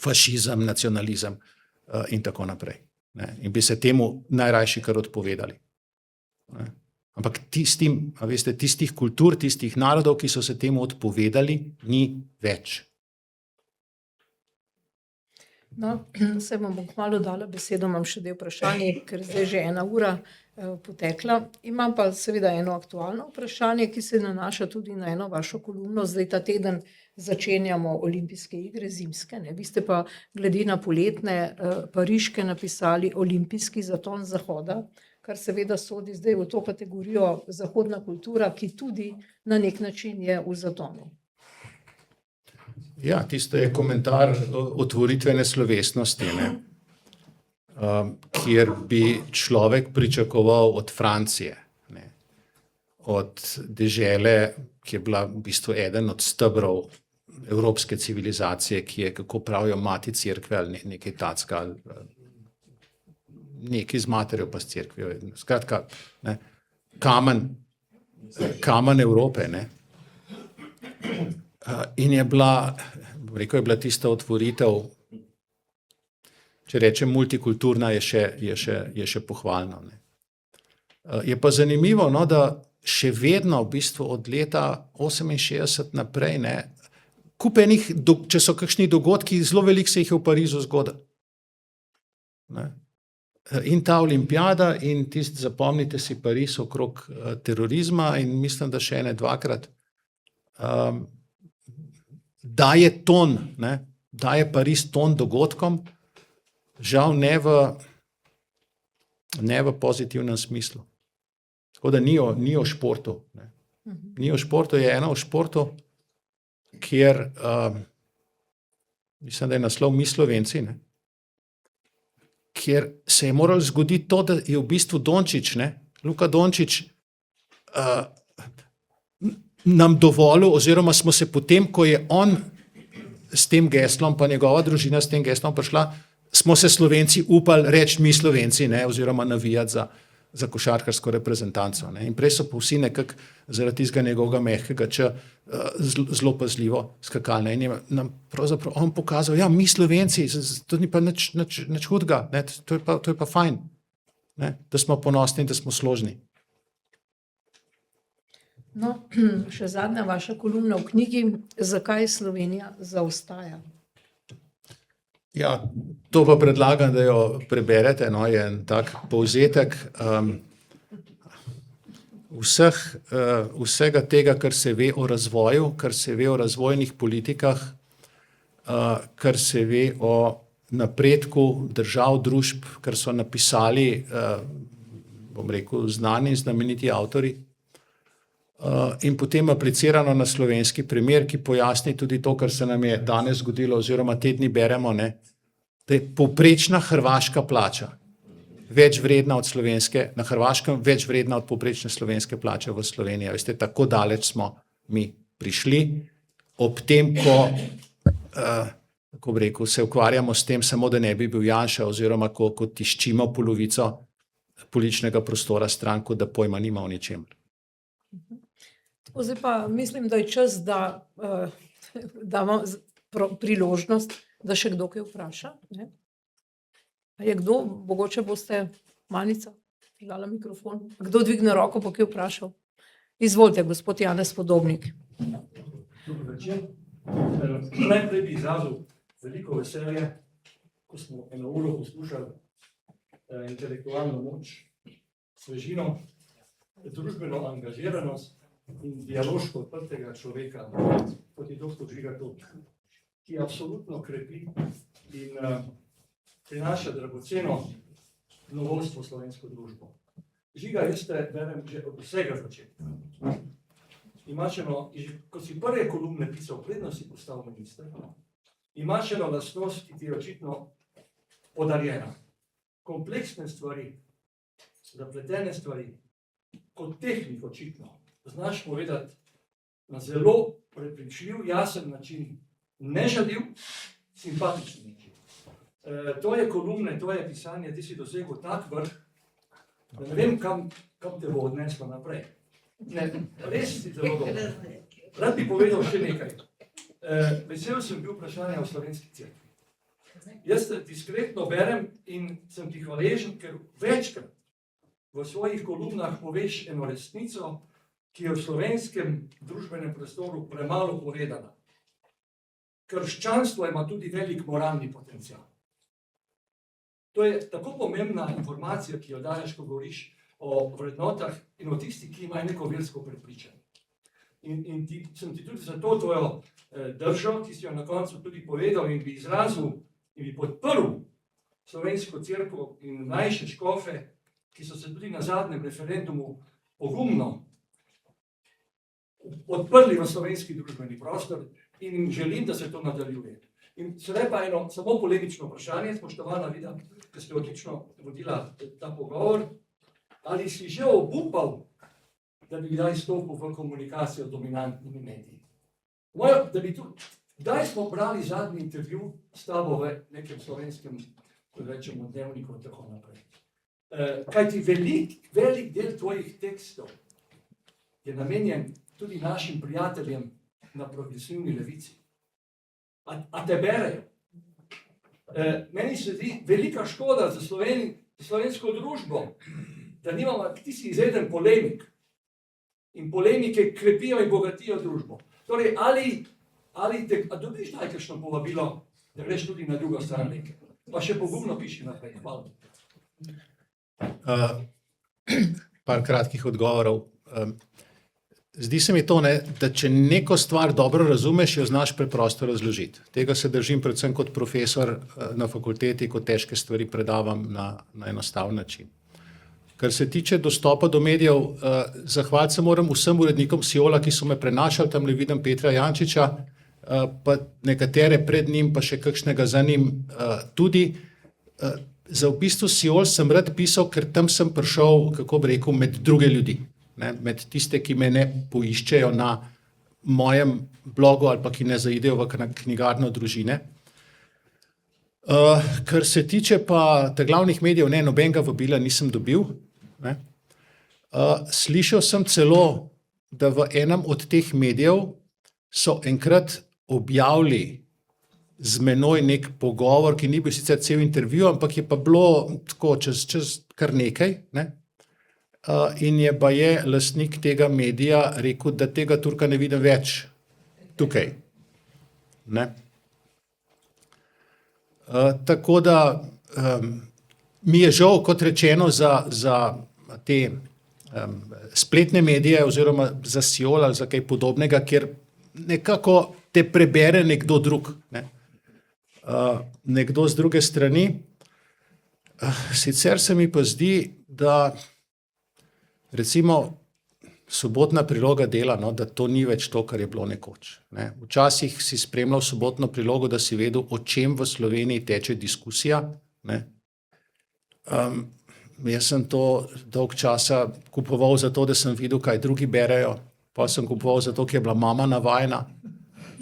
[SPEAKER 3] fašizem, nacionalizem in tako naprej. Ne. In bi se temu najrajši kar odpovedali. Ne. Ampak tistih kultur, tistih narodov, ki so se temu odpovedali, ni več.
[SPEAKER 1] No, se vam bom kmalu dala besedo, imam še dve vprašanje, ker zdaj že 1 ura potekla. Imam pa seveda eno aktualno vprašanje, ki se nanaša tudi na eno vašo kolumno. Zdaj ta teden začenjamo olimpijske igre, zimske, ne. Vi ste pa glede na poletne pariške napisali olimpijski zaton Zahoda, kar seveda sodi zdaj v to kategorijo zahodna kultura, ki tudi na nek način je v zatonu.
[SPEAKER 3] Ja, tisto je komentar otvoritvene slovesnosti, ne. kjer bi človek pričakoval od Francije, ne, od dežele, ki je bila v bistvu eden od stebrov evropske civilizacije, ki je, kako pravijo, mati cerkve ali nekaj tacka, nekaj z materjo pa s cerkvijo. Skratka, ne, kamen Evrope. Ne. In je bila, rekel, je bila tista otvoritev, če rečem multikulturna, je še pohvalno. Ne. Je pa zanimivo, no, da še vedno v bistvu od leta 68 naprej, ne, kupenih, če so kakšni dogodki, zelo veliko se jih je v Parizu zgodilo. Ne. In ta olimpijada in tisti, zapomnite si Pariz okrog terorizma in mislim, da še ene dvakrat, daje ton, ne, daje Pariz ton dogodkom, žal ne v pozitivnem smislu. Tako da ni o športu. Ne. Ni o športu, je eno o športu, kjer, mislim, da je naslov Mi Slovenci, ne, kjer se je moralo zgoditi to, da je v bistvu Dončić, ne, Luka Dončić, nam dovolil, oziroma smo se potem, ko je on s tem geslom, pa njegova družina s tem geslom prišla, smo se Slovenci upali reči Mi Slovenci, ne, oziroma navijati za košarkarsko reprezentanco. Ne. In prej so pa vsi nekako zaradi tistega njegovega mehkega zelo pazljivo skakali. In je nam pravzaprav on pokazal, ja, mi Slovenci, to ni pa nič hudega, ne, to je pa fajn, ne, da smo ponosni in da smo složni.
[SPEAKER 1] No, še zadnja vaša kolumna v knjigi, Zakaj Slovenija zaostaja?
[SPEAKER 3] Ja, to pa predlagam, da jo preberete, no, je en tak povzetek vsega tega, kar se ve o razvoju, kar se ve o razvojnih politikah, kar se ve o napredku držav, družb, kar so napisali, bom rekel, znani in znameniti avtorji. In potem aplicirano na slovenski primer, ki pojasni tudi to, kar se nam je danes zgodilo, oziroma te dni beremo, ne, da je povprečna hrvaška plača več vredna od slovenske, na Hrvaškem več vredna od povprečne slovenske plače v Sloveniji. Veste, tako daleč smo mi prišli, ob tem, ko bi rekel, se ukvarjamo s tem, samo da ne bi bil Janša, oziroma ko tiščimo polovico političnega prostora stran, kot da pojma nima o ničemer.
[SPEAKER 1] Zdaj pa mislim, da je čas, da damo priložnost, da še kdo kaj vpraša. Ne? A je kdo, mogoče boste Manica dala mikrofon, kdo dvigne roko, pa kaj vprašal? Izvolite, gospod Janez Podobnik.
[SPEAKER 4] Dober večer. Najprej bi izrazil veliko veselje, ko smo eno uro poslušali intelektualno moč, svežino, družbeno angažiranost in dialoško odprtega človeka, kot je dr. Žiga Turk, ki absolutno krepi in prinaša dragoceno novost v slovensko družbo. Žiga, jaz te berem že od vsega začetka. Imaš eno, ko si prve kolumne pisal, predno si postal minister, imaš eno lastnost, ki ti je očitno podarjena. Kompleksne stvari, zapletene stvari, kot tehnik očitno, znaš povedati na zelo prepričljiv, jasen način, nežaljiv, simpatičen način. To je kolumne, to je pisanje, ti si dosegel tak vrh, da ne vem, kam te bo odneslo naprej. Ne, res si zelo dobro. Rad bi povedal še nekaj. Vesel sem bil vprašanja o slovenski cerkvi. Jaz te diskretno berem in sem ti hvaležen, ker večkrat v svojih kolumnah poveš eno resnico, ki je v slovenskem družbenem prostoru premalo povedana. Krščanstvo ima tudi velik moralni potencial. To je tako pomembna informacija, ki jo daješ, ko govoriš o vrednotah in o tistih, ki imajo neko versko prepričanje. In sem ti tudi za to tvojo držo, ki si jo na koncu tudi povedal in bi izrazil in bi podprl slovensko cerkev in mlajše škofe, ki so se tudi na zadnjem referendumu pogumno odprli v slovenski družbeni prostor in jim želim, da se to nadaljuje. In sedaj pa eno samo polemično vprašanje, spoštovana Vida, ki ste odlično vodila ta pogovor. Ali si že obupal, da bi kdaj stopil v komunikacijo z dominantnimi mediji? Kdaj smo brali zadnji intervju s tabo v nekem slovenskem, ko rečemo, dnevniku in tako naprej? Kajti velik del tvojih tekstov je namenjen tudi našim prijateljem na progresivni levici. A te berejo? Meni se zdi velika škoda za slovensko družbo, da nimamo, ti si izreden polemik in polemike krepijo in bogatijo družbo. Torej, ali dobiš daj kakšno povabilo, da greš tudi na drugo stran nekaj? Pa še pogumno piši naprej. Hvala.
[SPEAKER 2] Par kratkih odgovorov. Zdi se mi to, da če neko stvar dobro razumeš, jo znaš preprosto razložiti. Tega se držim predvsem kot profesor na fakulteti, ko težke stvari predavam na enostaven način. Kar se tiče dostopa do medijev, zahvaliti se moram vsem urednikom Siola, ki so me prenašali, tamle vidim Petra Jančiča, pa nekatere pred njim, pa še kakšnega za njim tudi. Za v bistvu Siol sem rad pisal, ker tam sem prišel, kako bi rekel, med druge ljudi. Med tiste, ki me ne poiščejo na mojem blogu ali pa ki ne zaidejo v knjigarno družine. Kar se tiče pa te glavnih medijev, nobenega vabila nisem dobil. Slišal sem celo, da v enem od teh medijev so enkrat objavili z menoj nek pogovor, ki ni bil sicer cel intervju, ampak je pa bilo tako čez kar nekaj. In je baje lastnik tega medija rekel, da tega Turka ne vidim več tukaj. Tako da mi je žal, kot rečeno, za te spletne medije oziroma za Siol ali za kaj podobnega, kjer nekako te prebere nekdo drug, nekdo z druge strani. Sicer se mi pa zdi, da recimo sobotna priloga Dela, da to ni več to, kar je bilo nekoč. Včasih si spremljal sobotno prilogo, da si vedel, o čem v Sloveniji teče diskusija. Jaz sem to dolg časa kupoval zato, da sem videl, kaj drugi berejo. Pa sem kupoval zato, ker je bila mama navajena,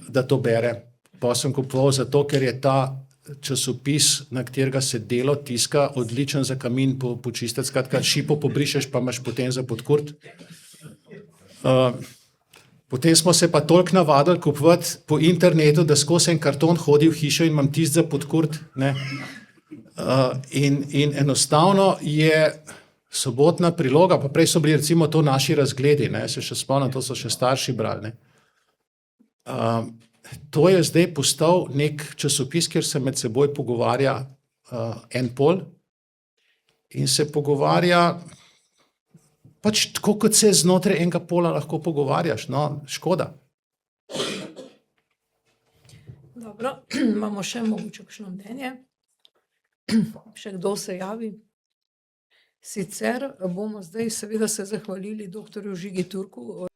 [SPEAKER 2] da to bere. Pa sem kupoval zato, ker je ta časopis, na katerega se Delo tiska, odličen za kamin počistiti, skratka, šipo pobrišeš, pa imaš potem za podkurt. Potem smo se pa toliko navadili kupovati po internetu, da skozi en karton hodi v hišo in imam tisti za podkurt. In enostavno je sobotna priloga, pa prej so bili recimo to naši razgledi, se še spomnim, to so še starši brali. To je zdaj postal nek časopis, kjer se med seboj pogovarja en pol in se pogovarja pač tako, kot se znotraj enega pola lahko pogovarjaš, škoda.
[SPEAKER 1] Dobro, imamo še mogoče kakšno mnenje. Še kdo se javi? Sicer bomo zdaj seveda se zahvalili doktorju Žigi Turku